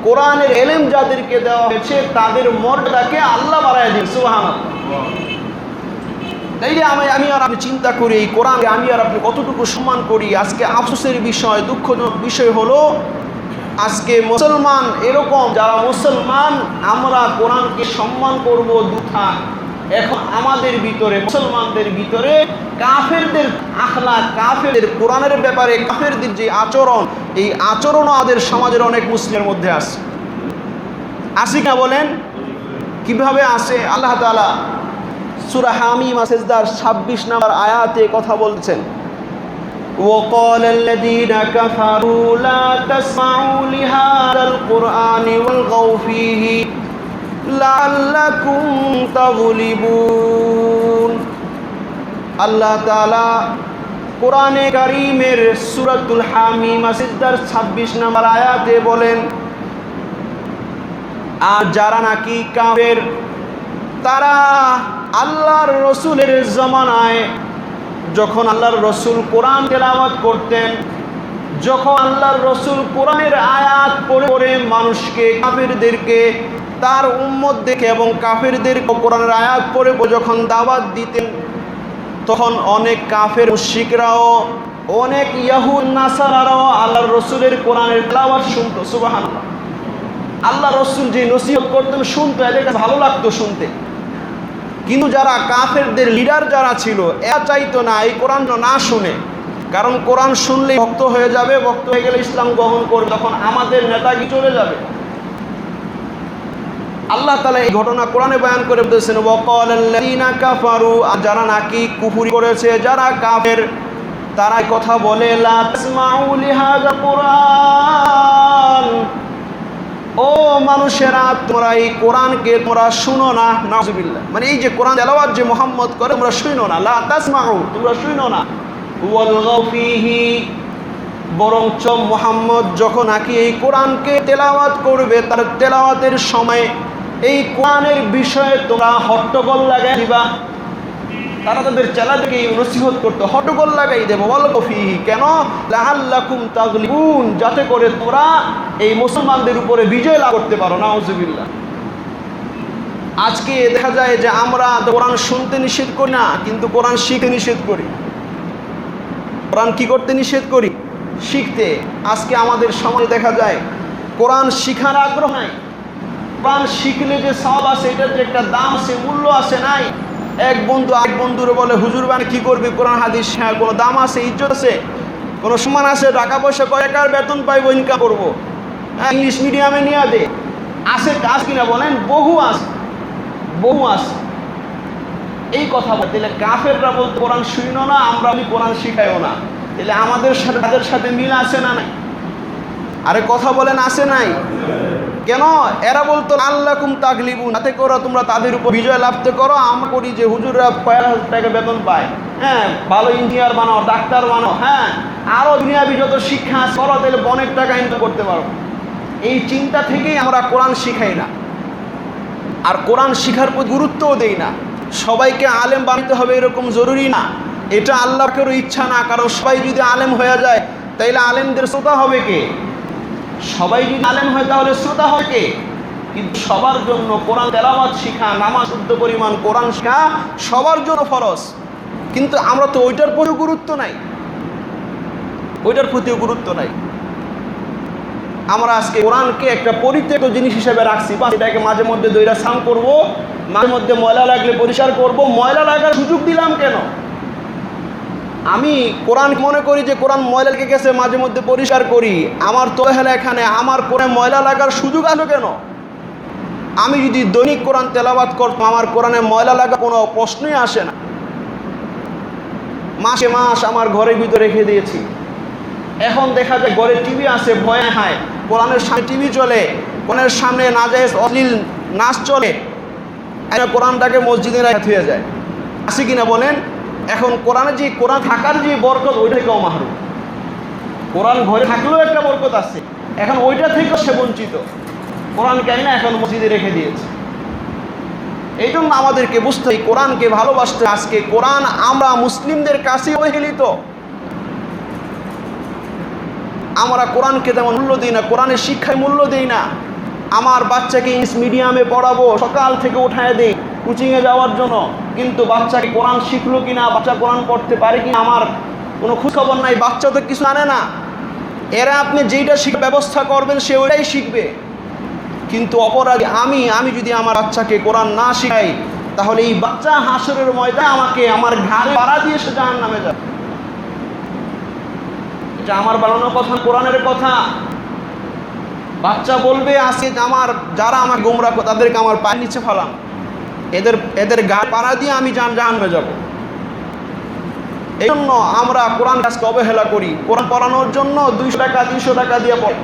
কোরআনের ইলম যাদেরকে দেওয়া হয়েছে, তাদের মর্যাদাকে আল্লাহ বাড়ায় দিন। সুবহানাল্লাহ। তাই আমি আর আপনি চিন্তা করি এই কোরআনকে আমি আর আপনি কতটুকু সম্মান করি। আজকে আফসোসের বিষয়, দুঃখজনক বিষয় হলো আজকে মুসলমান এরকম, যারা মুসলমান আমরা কোরআনকে সম্মান করব দুথা, এখন আমাদের ভিতরে, মুসলমানদের ভিতরে কাফেরদের আখলাক, কাফেরদের কোরআনের ব্যাপারে কাফেরদের যে আচরণ, এই আচরণও আমাদের সমাজের অনেক মুসলিমের মধ্যে আছে। আসি না বলেন? কিভাবে আসে? আল্লাহ তাআলা সূরা হামিম সেজদার 26 নম্বর আয়াতে কথা বলছেন, وَقَالَ الَّذِينَ كَفَرُوا لَا تَسْمَعُوا لِهَذَا الْقُرْآنِ وَالْغَوْا فِيهِ لَعَلَّكُمْ تَغْلِبُونَ। আল্লাহ তাআলা কোরআনে কারীমের সূরাতুল হামিম সেজদার 26 নম্বর আয়াতে বলেন, আর যারা নাকি কাফের, তারা আল্লাহর রসুলের জমানায় যখন আল্লাহর রসুল কোরআন তেলাওয়াত করতেন, যখন আল্লাহর রসুল কোরআনের আয়াত পড়ে পড়ে মানুষকে, কাফেরদেরকে, তার উম্মতদেরকে এবং কাফেরদেরকে কোরআনের আয়াত পড়ে যখন দাওয়াত দিতেন, তখন অনেক কাফের মুশরিকরাও, অনেক ইয়াহুদ নাসারারাও আল্লাহর রসুলের কোরআনের তেলাওয়াত শুনতো। সুবহানাল্লাহ। আল্লাহ রসুল যে নসিহত করতেন শুনতো, এদের ভালো লাগতো শুনতে। কিন্তু যারা কাফেরদের লিডার যারা ছিল, এরা চাইতো না এই কোরআন না শুনে, কারণ কোরআন শুনলেই ভক্ত হয়ে যাবে, ভক্ত হয়ে গেলে ইসলাম গ্রহণ করবে, তখন আমাদের নেতাগি চলে যাবে। আল্লাহ তাআলা এই ঘটনা কোরআনে বয়ান করে বলেছেন, ওয়াকালাল্লাযিনা কাফারু, যারা নাকি কুফরি করেছে, যারা কাফের, তারা কথা বলে, লা তাসমাউ লিহাযা কুরআন, ও মানুষেরা তোমরা এই কোরআনকে তোমরা শুনো না। নাউযুবিল্লাহ। মানে এই যে কোরআন তেলাওয়াত যে মুহাম্মদ করে, তোমরা শুনো না। লা তাসমাউ, তোমরা শুনো না। ওয়ালগাউ ফীহি, বরঞ্চ মুহাম্মদ যখন নাকি এই কোরআনকে তেলাওয়াত করবে, তার তেলাওয়াতের সময় এই কোরআনের বিষয়ে তোমরা হট্টগোল লাগাই দিবা। তারা তাদের চেলাদেরকে এই নসিহত করতো, হট্টগোল লাগাই দেবো। ওয়ালগাউ ফীহি, কেন? লাআল্লাকুম তাগলিবুন, যাতে করে তোমরা এই মুসলমানদের উপরে বিজয় লাভ করতে পারো। নাউযুবিল্লাহ। আজকে দেখা যায় যে আমরা কোরআন শুনতে নিষেধ করি না, কিন্তু কোরআন শিখতে নিষেধ করি। কোরআন কি করতে নিষেধ করি? শিখতে। আজকে আমাদের সমাজে দেখা যায় কোরআন শিখার আগ্রহ নাই। কোরআন শিখলে যে সওয়াব আছে, এটার যে একটা দাম আছে, মূল্য আছে, নাই। এক বন্ধু আরেক বন্ধুরে বলে, হুজুর বানি কি করবি, কোরআন হাদিস হ্যাঁ কোনো দাম আছে, ইজ্জত আছে, কোনো সম্মান আছে, টাকা পয়সা কয় টাকার বেতন পাইবো, ইনকাম করবো, ইংলিশ মিডিয়ামে নিয়ে দে, আছে কাজ কিনা বলেন? বহু আছে, বহু আছে। এই কথা বলতে কাফেররা বলতে কোরআন শুনো না, আমরা কোরআন শিখাইও না, তাহলে আমাদের সাথে তাদের সাথে মিল আছে না নাই? আরে কথা বলেন, আছে নাই? কেন? এরা বলতো আল্লাকুম তাগলিবুন, তাতে করো তোমরা তাদের উপর বিজয় লাভ করো। আমরা করি যে হুজুররা কয়েক হাজার টাকা বেতন পায়, হ্যাঁ ভালো ইঞ্জিনিয়ার বানাও, ডাক্তার বানাও, হ্যাঁ আরও দুনিয়াবি যত শিক্ষা করো, তাহলে অনেক টাকা ইনকাম করতে পারো। এই চিন্তা থেকেই আমরা কোরআন শিখাই না, আর কোরআন শিখার প্রতি গুরুত্বও দেই না। সবাইকে আলেম বানাতে হবে এরকম জরুরি না, এটা আল্লাহকেরও ইচ্ছা না। কারণ সবাই যদি আলেম হয়ে যায়, তাইলে আলেমদের শ্রোতা হবে কে? সবাই যদি আলেম হয় তাহলে শ্রোতা হয় কে? কিন্তু সবার জন্য কোরআন তেলাওয়াত শিখা, নামাজ শুদ্ধ পরিমাণ কোরআন শিখা সবার জন্য ফরজ। কিন্তু আমরা তো ওইটার প্রতিও গুরুত্ব নাই, ওইটার প্রতিও গুরুত্ব নাই। আমরা আজকে কোরআনকে একটা পরিত্যক্ত জিনিস হিসেবে রাখছি, এটাকে মাঝে মধ্যে দইরা স্নান করবো, মাঝে মধ্যে ময়লা লাগলে পরিষ্কার করব। ময়লা লাগার সুযোগ দিলাম কেন? আমি কোরআন মনে করি যে কোরআন ময়লা লেগে গেছে, মাঝে মধ্যে পরিষ্কার করি, আমার তো হেলা এখানে আমার কোরআনে ময়লা লাগার সুযোগ আসলো কেন? আমি যদি দৈনিক কোরআন তেলাওয়াত করতাম, আমার কোরআনে ময়লা লাগা কোনো প্রশ্নই আসে না। মাসে মাস আমার ঘরের ভিতরে রেখে দিয়েছি। এখন দেখা যায় ঘরে টিভি আছে, ভয়ে হায়, কোরআনের সামনে টিভি চলে, কোরআনের সামনে নাজায়েজ অশ্লীল নাচ চলে, কোরআনটাকে মসজিদে রেখে হয়ে যায়। আছে কিনা বলেন? এখন কোরআনে যে কোরআন থাকার যে বরকত, ওইটা থেকেও মাহরুম। কোরআন ঘরে থাকলেও একটা বরকত আছে, এখন ওইটা থেকেও সে বঞ্চিত। কোরআন কেন না এখন মসজিদে রেখে দিয়েছে। এই জন্য আমাদেরকে বুঝতে হবে কোরআনকে ভালোবাসতে। আজকে কোরআন আমরা মুসলিমদের কাছে অবহেলিত। আমরা কোরআনকে তেমন মূল্য দিই না, কোরআনের শিক্ষায় মূল্য দিই না। আমার বাচ্চাকে ইংলিশ মিডিয়ামে পড়াবো, সকাল থেকে উঠায় দিই কোচিংয়ে যাওয়ার জন্য, কিন্তু বাচ্চাকে কোরআন শিখলো কিনা, বাচ্চা কোরআন পড়তে পারে কিনা আমার কোনো খোঁজখবর নাই। বাচ্চা তো কিছু জানে না। এরা আপনি যেইটা শিখার ব্যবস্থা করবেন সে ওইটাই শিখবে। কিন্তু অপরাধী আমি যদি আমার বাচ্চাকে কোরআন না শিখাই, তাহলে এই বাচ্চা হাসরের ময়দানে আমাকে আমার ঘাড়ে পাড়া দিয়ে সে জাহান্নামে যাবে। এটা আমার বানানো কথা, কোরআনের কথা। বাচ্চা বলবে আজকে আমার যারা আমার গোমরা তাদেরকে আমার পায়ের নিচে ফেলাম, এদের গা পাড়া দিয়ে আমি জাহান্নামে যাব। এই জন্য আমরা কোরআন কাজকে অবহেলা করি। কোরআন পড়ানোর জন্য 200 টাকা 300 টাকা দিয়ে পড়ে।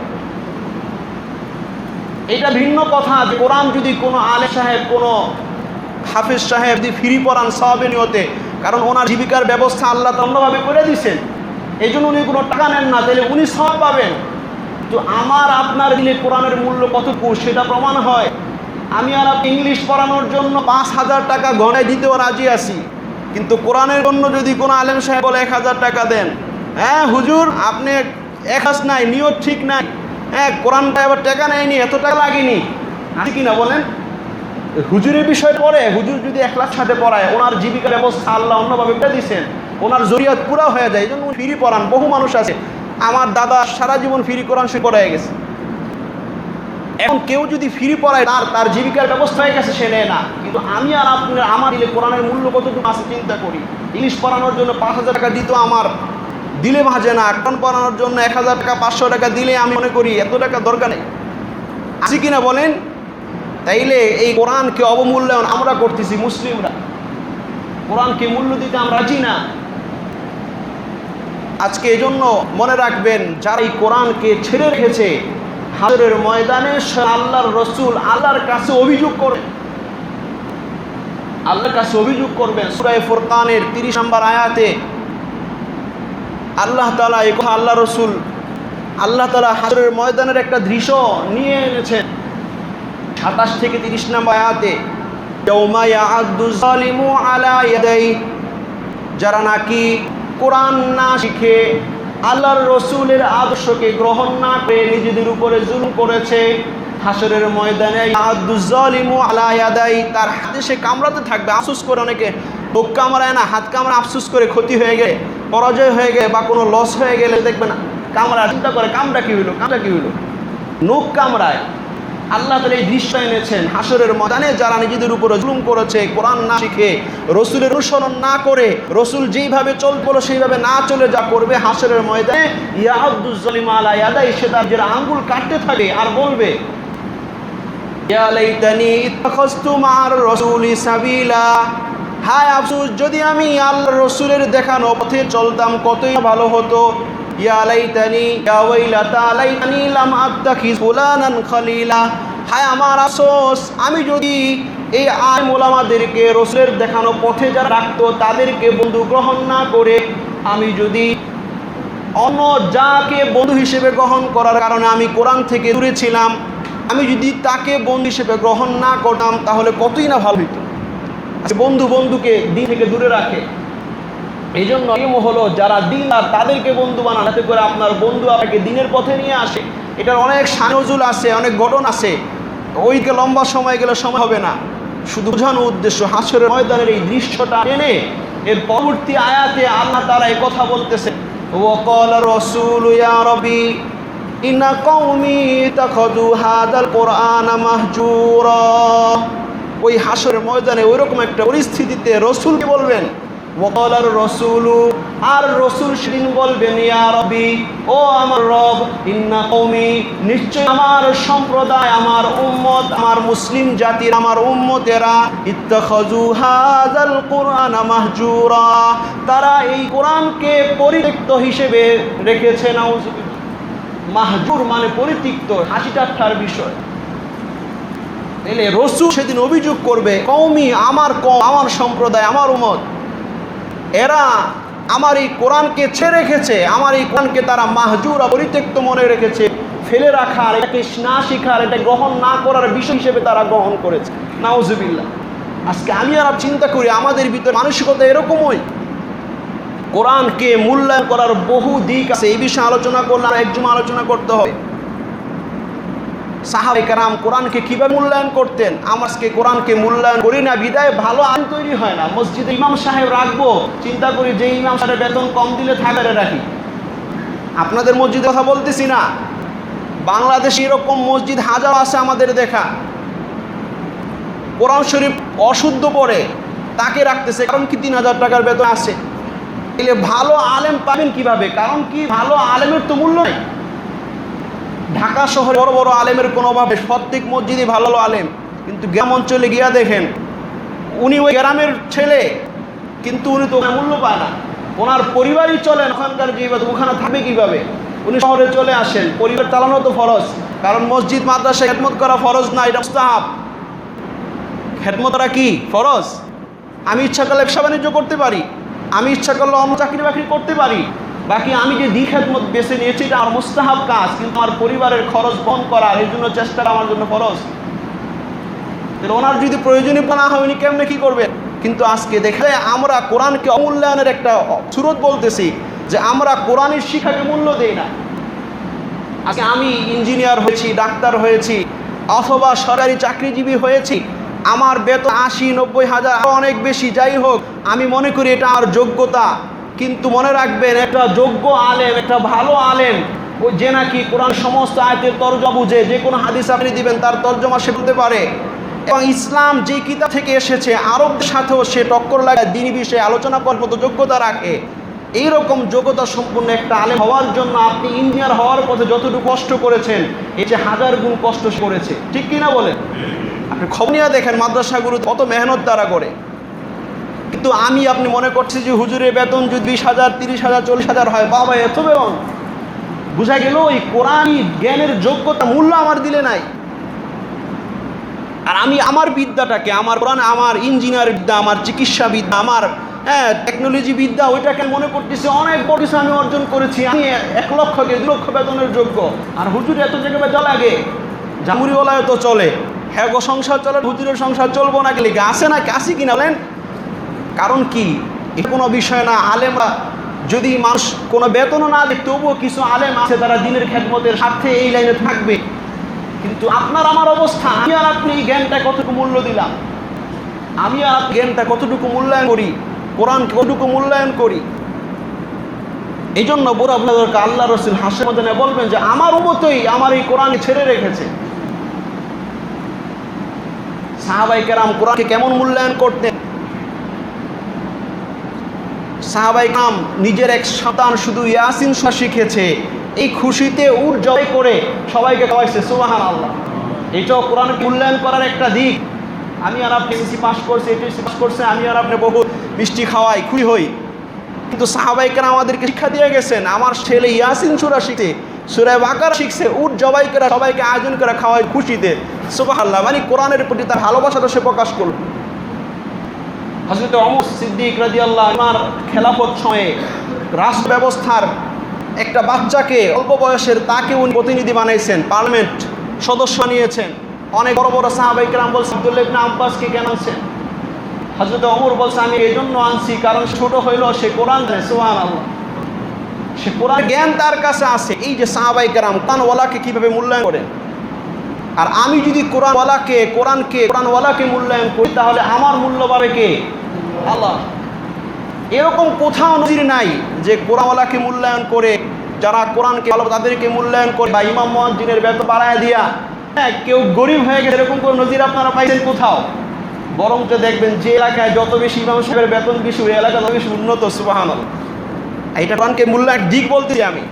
এটা ভিন্ন কথা যে কোরআন যদি কোনো আলেম সাহেব, কোনো হাফেজ সাহেব যদি ফ্রি পড়ান সওয়াবে নিয়তে, কারণ ওনার জীবিকার ব্যবস্থা আল্লাহ অন্যভাবে করে দিয়েছেন, এই জন্য উনি কোনো টাকা নেন না, তাহলে উনি সওয়াব পাবেন। তো আমার আপনার দিলে কোরআনের মূল্য কতটুকু সেটা প্রমাণ হয়। আমি আর আপনি ইংলিশ পড়ানোর জন্য 5000 টাকা গণায় দিতেও রাজি আছি, কিন্তু কোরআনের জন্য যদি কোনো আলেম সাহেব বলে 1000 টাকা দেন, হ্যাঁ হুজুর আপনি এখাস নাই, নিয়ত ঠিক নাই, হ্যাঁ কোরআনটা এবার টাকা নেয়নি, এত টাকা লাগেনি, আছে কিনা বলেন? হুজুরের বিষয় পড়ে, হুজুর যদি একলাখ সাথে পড়ায়, ওনার জীবিকার ব্যবস্থা আল্লাহ অন্যভাবে করে দিয়েছেন, ওনার জরিয়াত পুরা হয়ে যায়। এই জন্য ফ্রি পড়ান। বহু মানুষ আছে, আমার দাদা সারা জীবন ফ্রি কোরআন সে পড়ায় গেছে। এখন কেউ যদি ফ্রি পড়ায়, তার জীবিকার ব্যবস্থা হয়ে গেছে, সে নেয় না। কিন্তু আমি আর আপনার আমার দিলে কোরআনের মূল্য কতটুকু আছে চিন্তা করি। ইংলিশ পড়ানোর জন্য 5000 টাকা দিত আমার দিলে ভাজে না, কোরআন পড়ানোর জন্য 1000 টাকা 500 টাকা দিলে আমি মনে করি এত টাকা দরকার নেই। আছে কিনা বলেন? তাইলে এই কোরআনকে অবমূল্যায়ন আমরা করতেছি মুসলিমরা। কোরআনকে মূল্য দিতে আমরা রাজি না। আজকে এই জন্য মনে রাখবেন, যারা এই কোরআনকে ছেড়ে রেখেছে, হাসরের ময়দানে আল্লাহর রসুল আল্লাহর কাছে অভিযোগ করবেন, আল্লাহর কাছে অভিযোগ করবেন। সূরা ফুরকানের 30 নম্বর আয়াতে আল্লাহ তাআলা এই কথা আল্লাহ রসুল আল্লাহ তাআলা হাসরের ময়দানের একটা দৃশ্য নিয়ে এনেছেন। 27 থেকে 30 নম্বর আয়াতে, ইয়াউমা ইয়াআদ্দু যালিমু আলা ইয়াদাই, যারা নাকি কোরআন না শিখে আল্লাহর রসুলের আদর্শকে গ্রহণ না করে নিজেদের উপরে জুলুম করেছে, হাসরের ময়দানে ইয়াআদ্দু যালিমু আলা ইয়াদাই, তার হাতে সে কামড়াতে থাকবে। আফসোস করে, অনেকে বুক কামড়ায় না, হাত কামড়া আফসোস করে, ক্ষতি হয়ে গেলে, পরাজয় হয়ে গেলে বা কোনো লস হয়ে গেলে দেখবেন কামড়া চিন্তা করে, কামটা কি হইলো, কামটা কি হইলো। নখ কামড়ায়। আল্লাহ তাআলা এই দৃশ্য এনেছেন হাসরের ময়দানে, যারা নিজেদের উপরে জুলুম করেছে, কোরআন না শিখে, রসুলের অনুসরণ না করে, রসুল যেইভাবে চলতো সেইভাবে না চলে যা করবে, হাসরের ময়দানে ইয়াহুদ্দুজ জালিম আলা ইয়াদাই, সে তার যে আঙ্গুল কাটতে থাকে আর বলবে ইয়া লাইতানি ইত্তাখাযতু মা'আর রাসূলি সাবিলা, হায় আফসোস যদি আমি আল্লাহর রসুলের দেখানো পথে চলতাম কতই ভালো হতো। ইয়া লাইতানি ইয়া ওয়াইলাতা লাইতানি লাম আত্তাখিজ ফুলানান খলিলা, হায় আমার আফসোস আমি যদি এই আলেম ওলামাদেরকে রসুলের দেখানো পথে যারা রাখতো তাদেরকে বন্ধু গ্রহণ না করে, আমি যদি অন্য যাকে বন্ধু হিসেবে গ্রহণ করার কারণে আমি কোরআন থেকে দূরে ছিলাম, আমি যদি তাকে বন্ধু হিসেবে গ্রহণ না করতাম তাহলে কতই না ভালো হতো। বন্ধু বন্ধুকে দিন থেকে দূরে রাখে। এই জন্য নিয়ম হলো যারা দিনদার তাদেরকে বন্ধু বানান, যাতে করে আপনার বন্ধু আপনাকে দিনের পথে নিয়ে আসে। এটার অনেক শানজুল আছে, অনেক ঘটনা আছে, ওইকে লম্বা সময় গেলে সময় হবে না। শুধু বোঝানোর উদ্দেশ্য হাসরের ময়দানের এই দৃশ্যটা টেনে এর পরবর্তী আয়াতে আল্লাহ তাআলা এই কথা বলতেছে, ওয়াকালা রাসূলু ইয়া রাব্বি ইন্না কওমি তাখাযু হাদাল কুরআনা মাহজুরা। ওই হাসরের ময়দানে ওইরকম একটা পরিস্থিতিতে রসুলকে বলবেন, ওয়াকালার রসুলু, আর রসুল সেদিন বলবেন ইয়া রাব্বি, ও আমার রব, ইন্না কওমি, নিশ্চয় আমার সম্প্রদায়, আমার উম্মত, আমার মুসলিম জাতির, আমার উম্মতেরা, ইত্তাখাযু হাযাল কুরআনা মাহজুরা, তারা এই কোরআনকে পরিত্যক্ত হিসেবে রেখেছে। নাউযুবিল্লাহ। মাহজুর মানে পরিত্যক্ত, হাসি ঠাট্টার বিষয়। এলে রসুল সেদিন অভিযোগ করবে, কওমি, আমার কওম, আমার সম্প্রদায়, আমার উম্মত, এরা আমার এই কোরআনকে ছেড়ে রেখেছে, আমার এই কোরআনকে তারা মাহজুর, পরিত্যক্ত মনে রেখেছে, ফেলে রাখার, এটাকে না শিখার, এটা গ্রহণ না করার বিষয় হিসেবে তারা গ্রহণ করেছে। নাউযুবিল্লাহ। আজকে আমি আর চিন্তা করি আমাদের ভিতরে মানসিকতা এরকমই। কোরআনকে মূল্যায়ন করার বহু দিক আছে, এই বিষয়ে আলোচনা করলে একজম আলোচনা করতে হবে। সাহাবায়ে কেরাম কোরআনকে কীভাবে মূল্যায়ন করতেন, আজকে কোরআনকে মূল্যায়ন করি না বিদায় ভালো আইন তৈরি হয় না। মসজিদে ইমাম সাহেব রাখবো, চিন্তা করি যে ইমাম সাহেবের বেতন কম দিলে থাকারে রাখি। আপনাদের মসজিদের কথা বলতেছি না, বাংলাদেশে এরকম মসজিদ হাজার আছে আমাদের দেখা। কোরআন শরীফ অশুদ্ধ পড়ে তাকে রাখতেছে, কারণ কি 3000 টাকার বেতন আছে। এলে ভালো আলেম পাবেন কিভাবে? কারণ কি ভালো আলেমের তো মূল্য নেই। ঢাকা শহরে বড় বড় আলেমের কোনো অভাব নেই, প্রত্যেক মসজিদে ভালো আলেম, কিন্তু গ্রাম অঞ্চলে গিয়া দেখেন উনি ওই গ্রামের ছেলে, কিন্তু উনি তো মূল্য পায় না। ওনার পরিবারই চলেন ওখানকার, যে ওখানে থাকবে কীভাবে? উনি শহরে চলে আসেন, পরিবার চালানো তো ফরজ, কারণ মসজিদ মাদ্রাসা খেদমত করা ফরজ না, এটা মুস্তাহাব। খেদমত করা কি ফরজ? আমি ইচ্ছা করলে ব্যবসা বাণিজ্য করতে পারি, আমি ইচ্ছা করলে অন্য চাকরি বাকরি করতে পারি, বাকি আমি যে দিন খেদমত বেছে নিয়েছি এটা আমার মুস্তাহাব কাজ, কিন্তু আমার পরিবারের খরচ বহন করার এই জন্য চেষ্টাটা আমার জন্য ফরজ। তাহলে ওনার যদি প্রয়োজনীয় না হয় উনি কেমনে কী করবেন? কিন্তু আজকে দেখে আমরা কোরআনকে অমূল্যায়নের একটা সুরত বলতেছি, যে আমরা কোরআনের শিক্ষাকে মূল্য দেই না। আজকে আমি ইঞ্জিনিয়ার হয়েছি, ডাক্তার হয়েছি, অথবা সরকারি চাকরিজীবী হয়েছি, আমার বেতন 80-90 হাজার, অনেক বেশি, যাই হোক, আমি মনে করি এটা আমার যোগ্যতা। কিন্তু মনে রাখবেন, একটা যোগ্য আলেম, একটা ভালো আলেম, ওই যে নাকি কোরআন সমস্ত আয়াতের তর্জমা বুঝে, যে কোনো হাদিস আপনি দিবেন তার তর্জমা সে বলতে পারে, এবং ইসলাম যে কিতাব থেকে এসেছে আরবদের সাথেও সে টক্কর লাগায় দিনী বিষয়ে আলোচনা করার মতো যোগ্যতা রাখে। এইরকম যোগ্যতা সম্পূর্ণ একটা আলেম হওয়ার জন্য আপনি ইঞ্জিনিয়ার হওয়ার পথে যতটুকু কষ্ট করেছেন, এর চেয়ে 1000 গুণ কষ্ট করেছে, ঠিক কিনা বলেন? আপনি খবর নিয়ে দেখেন মাদ্রাসাগুলো কত মেহনত তারা করে। কিন্তু আপনি মনে করছি যে হুজুরের বেতন যদি 20,000, 30,000, 40,000 হয়, বাবা এত বেতন, বুঝা গেল ওই কোরআনী জ্ঞানের যোগ্যতা মূল্য আমার দিলে নাই। আর আমি আমার বিদ্যাটাকে, আমার কোরআন, আমার ইঞ্জিনিয়ার বিদ্যা, আমার চিকিৎসা বিদ্যা, আমার টেকনোলজি বিদ্যা, ওইটাকে মনে করতেছি অনেক বড় কিছু আমি অর্জন করেছি, আমি 1 লক্ষকে 2 লক্ষ বেতনের যোগ্য। আর হুজুর এত জায়গায় বেতন লাগে, জামুরিওয়ালায় তো চলে, হ্যাঁ গো সংসার চলে, হুজুরের সংসার চলবো না গেলে আসে না, আসি কিনা বলেন? কারণ কি, এটা কোনো বিষয় না। আলেমরা যদি মানুষ কোনো বেতনও না দেয়, তবুও কিছু আলেম আছে তারা দিনের খেদমতের স্বার্থে এই লাইনে থাকবে। কিন্তু আপনার আমার অবস্থা, আমি আর আপনি এই জ্ঞানটা কতটুকু মূল্য দিলাম? আমি আর জ্ঞানটা কতটুকু মূল্যায়ন করি? কোরআন কতটুকু মূল্যায়ন করি? এই জন্য বুড়া বুড়াদেরকে আল্লাহ রসুল হাসির মধ্যে বলবেন যে আমার উম্মতই আমার এই কোরআন ছেড়ে রেখেছে। সাহাবায়ে কেরাম কোরআনকে কেমন মূল্যায়ন করতেন? সাহাবায়ে কেরাম নিজের এক সন্তান শুধু ইয়াসিন সূরা শিখেছে, এই খুশিতে উট জবাই করে সবাইকে খাওয়াইছে, সুবহানাল্লাহ। এটাও কোরআন মূল্যায়ন করার একটা দিক। আমি আর আপনি এসএসসি পাস করছি, এইচএসসি পাস করছে, আমি আর আপনি বহু মিষ্টি খাওয়াই, খুশি হই, কিন্তু সাহাবায়ে কেরাম আমাদেরকে শিক্ষা দিয়ে গেছেন আমার ছেলে ইয়াসিন সূরা শিখে, সূরা বাকারা শিখছে, উট জবাই করে সবাইকে আয়োজন করে খাওয়াই খুশিতে, সুবহানাল্লাহ। মানে কোরআনের প্রতি তার ভালোবাসাটা সে প্রকাশ করল। হযরত ওমর সিদ্দিক রাদিয়াল্লাহু আনহুর খেলাফত সময়ে রাষ্ট্র ব্যবস্থার একটা বাচ্চাকে অল্প বয়সের তাকে উনি প্রতিনিধি বানাইছেন, পার্লামেন্ট সদস্য নিয়েছেন। অনেক বড় বড় সাহাবায়ে কেরাম বলছেন আব্দুল্লাহ ইবনে আব্বাসকে কেন আনছেন? হযরত ওমর বলছে আমি এই জন্য আনছি কারণ ছোট হইল সে কোরআন জানে, সুবহানাল্লাহ, সে কোরআন জ্ঞান তার কাছে আছে। এই যে সাহাবায়ে কেরাম কোরআনওয়ালাকে কিভাবে মূল্যায়ন করেন, আর আমি যদি কোরআনওয়ালাকে মূল্যায়ন করি তাহলে আমার মূল্য পাবে কে? আল্লাহ। এরকম কোথাও নজির নাই যে কোরআনওয়ালাকে মূল্যায়ন করে, যারা কোরআনকে ভালো তাদেরকে মূল্যায়ন করে বা ইমাম মুয়াজ্জিনের বেতন বাড়ায় দিয়া হ্যাঁ কেউ গরিব হয়ে গেছে, এরকম কোনো নজির আপনারা পাইছেন কোথাও? বরঞ্চ দেখবেন যে এলাকায় যত বেশি ইমাম সাহেবের বেতন বেশি, ওই এলাকা তত বেশি উন্নত, সুবহানাল্লাহ। এটা কোরআনকে মূল্যায়ন দিক বলতেছি আমি।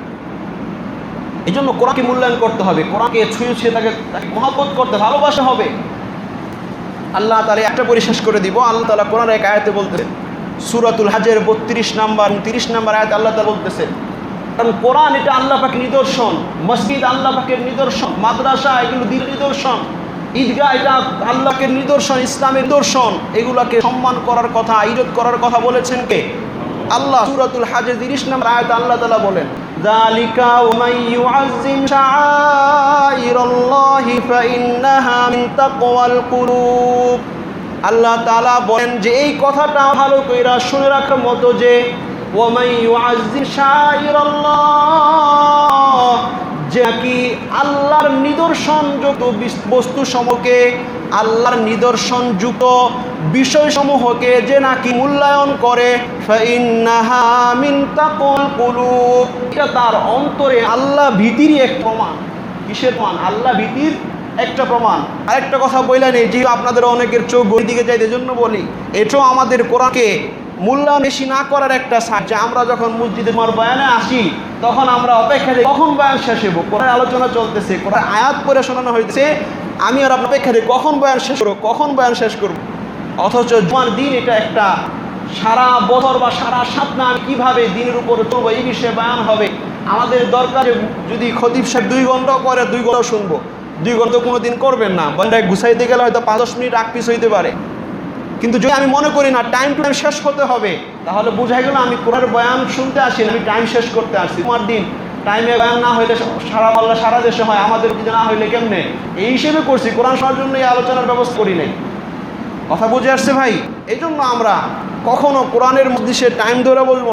এই জন্য কোরআনকে মূল্যায়ন করতে হবে, কোরআনকে ছুঁয়ে ছুঁয়ে তাকে মহব্বত করতে ভালোবাসা হবে। আল্লাহ তাআলা একটা পরিশেষ করে দিব। আল্লাহ তাআলা কোরআনের এক আয়াতে বলতেছেন, সূরাতুল হজের 32 নম্বর 30 নম্বর আয়াতে আল্লাহ তাআলা বলতেছেন, কারণ কোরআন এটা আল্লাহ পাকের নিদর্শন, মসজিদ আল্লাহ পাকের নিদর্শন, মাদ্রাসা এগুলো দ্বীনের নিদর্শন, ঈদগাহ এটা আল্লাহ পাকের নিদর্শন, ইসলামের নিদর্শন। এগুলাকে সম্মান করার কথা, ইজ্জত করার কথা বলেছেন কে? আল্লাহ। সূরাতুল হজের 30 নম্বর আয়াতে আল্লাহ তাআলা বলেন, যালিকা ওয়া মান ইউআযযিম শাআইরাল্লাহি ফাইন্নাহা মিন তাকওয়াল কুলুব। আল্লাহ তাআলা বলেন যে এই কথাটা ভালো কইরা শুনে রাখার মতো যে ওয়া মান ইউআযযিম শাআইরাল্লাহ, যে কি আল্লাহর নিদর্শনযুক্ত বস্তুসমূহকে, আল্লাহর নিদর্শনযুক্ত বিষয়সমূহকে যে নাকি মূল্যায়ন করে, ফাইন্নাহা মিন তাকওয়াল কুলুব, এটা তার অন্তরে আল্লাহ ভীতির এক প্রমাণ। কিসের প্রমাণ? আল্লাহ ভীতির একটা প্রমাণ। আরেকটা কথা বললেন, এই যে আপনাদের অনেকের চোখ গড়ি দিকে যায়, এই জন্য বলি এটাও আমাদের কোরআনকে মূল্যায়ন বেশি না করার একটা সাহায্য। আমরা যখন মসজিদে বয়ানে আসি তখন আমরা অপেক্ষা করি কখন বয়ান শেষ হবো, কোরআন আলোচনা চলতেছে, কোরআন আয়াত পড়ে শোনানো হয়েছে, আমি আর আপনার অপেক্ষা করি কখন বয়ান শেষ করবো, কখন বয়ান শেষ করবো। অথচ জুমার দিন এটা একটা সারা বছর বা সারা সপ্তাহ আমি কীভাবে দিনের উপর চলবো এই বিষয়ে বয়ান হবে। আমাদের দরকার যদি খতিব সাহেব 2 ঘন্টাও করে 2 ঘন্টাও শুনবো, 2 ঘন্টা কোনো দিন করবেন না, বয়ানটা গুছাইতে গেলে হয়তো 5-10 মিনিট আগ পিছ হইতে পারে। কিন্তু যদি আমি মনে করি না টাইম টু টাইম শেষ হতে হবে, তাহলে বোঝা গেল আমি কোরআনের বয়ান শুনতে আসি, আমি টাইম শেষ করতে আসছি। তোমার দিন টাইমে বয়ান না হইলে সারা আল্লাহ সারা দেশে হয়, আমাদের যদি না হইলে কেমনে? এই হিসেবে করছি, কোরআন শোনার জন্য এই আলোচনার ব্যবস্থা করি নাই। কথা বুঝে আসছে ভাই? এই জন্য আমরা কখনো কোরআনের মধ্যে সে টাইম ধরে বলবো।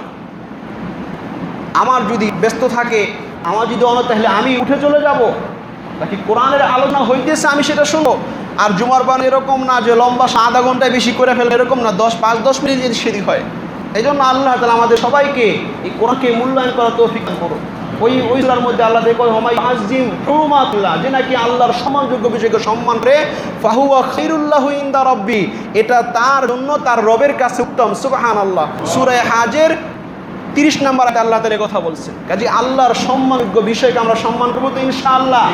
আমার যদি ব্যস্ত থাকে, আমার যদি অন্য, তাহলে আমি উঠে চলে যাব, নাকি কোরআনের আলোচনা হইতেছে আমি সেটা শুনবো। আর জুমার বান এরকম না যে লম্বা আধা ঘন্টায় বেশি করে ফেলে, এরকম না, 5-10 মিনিট যদি সেদিক হয়। এই জন্য আল্লাহ তাআলা আমাদের সবাইকে এই কোরআনকে মূল্যায়ন করার তৌফিক দান করুন। ওই সূরার মধ্যে আল্লাহ দেখো হুমাই আযিম হুরুমাতুল্লাহ, যে নাকি আল্লাহর সম্মানযোগ্য বিষয়কে সম্মান করে, ফাহুয়া খায়রুল লাহু ইনদা রাব্বি, এটা তার জন্য তার রবের কাছে উত্তম, সুবহানাল্লাহ। সূরা হজের 30 নম্বর আয়াতে আল্লাহ তাআলা কথা বলছেন। কাজে আল্লাহর সম্মানযোগ্য বিষয়কে আমরা সম্মান করব তো ইনশাআল্লাহ।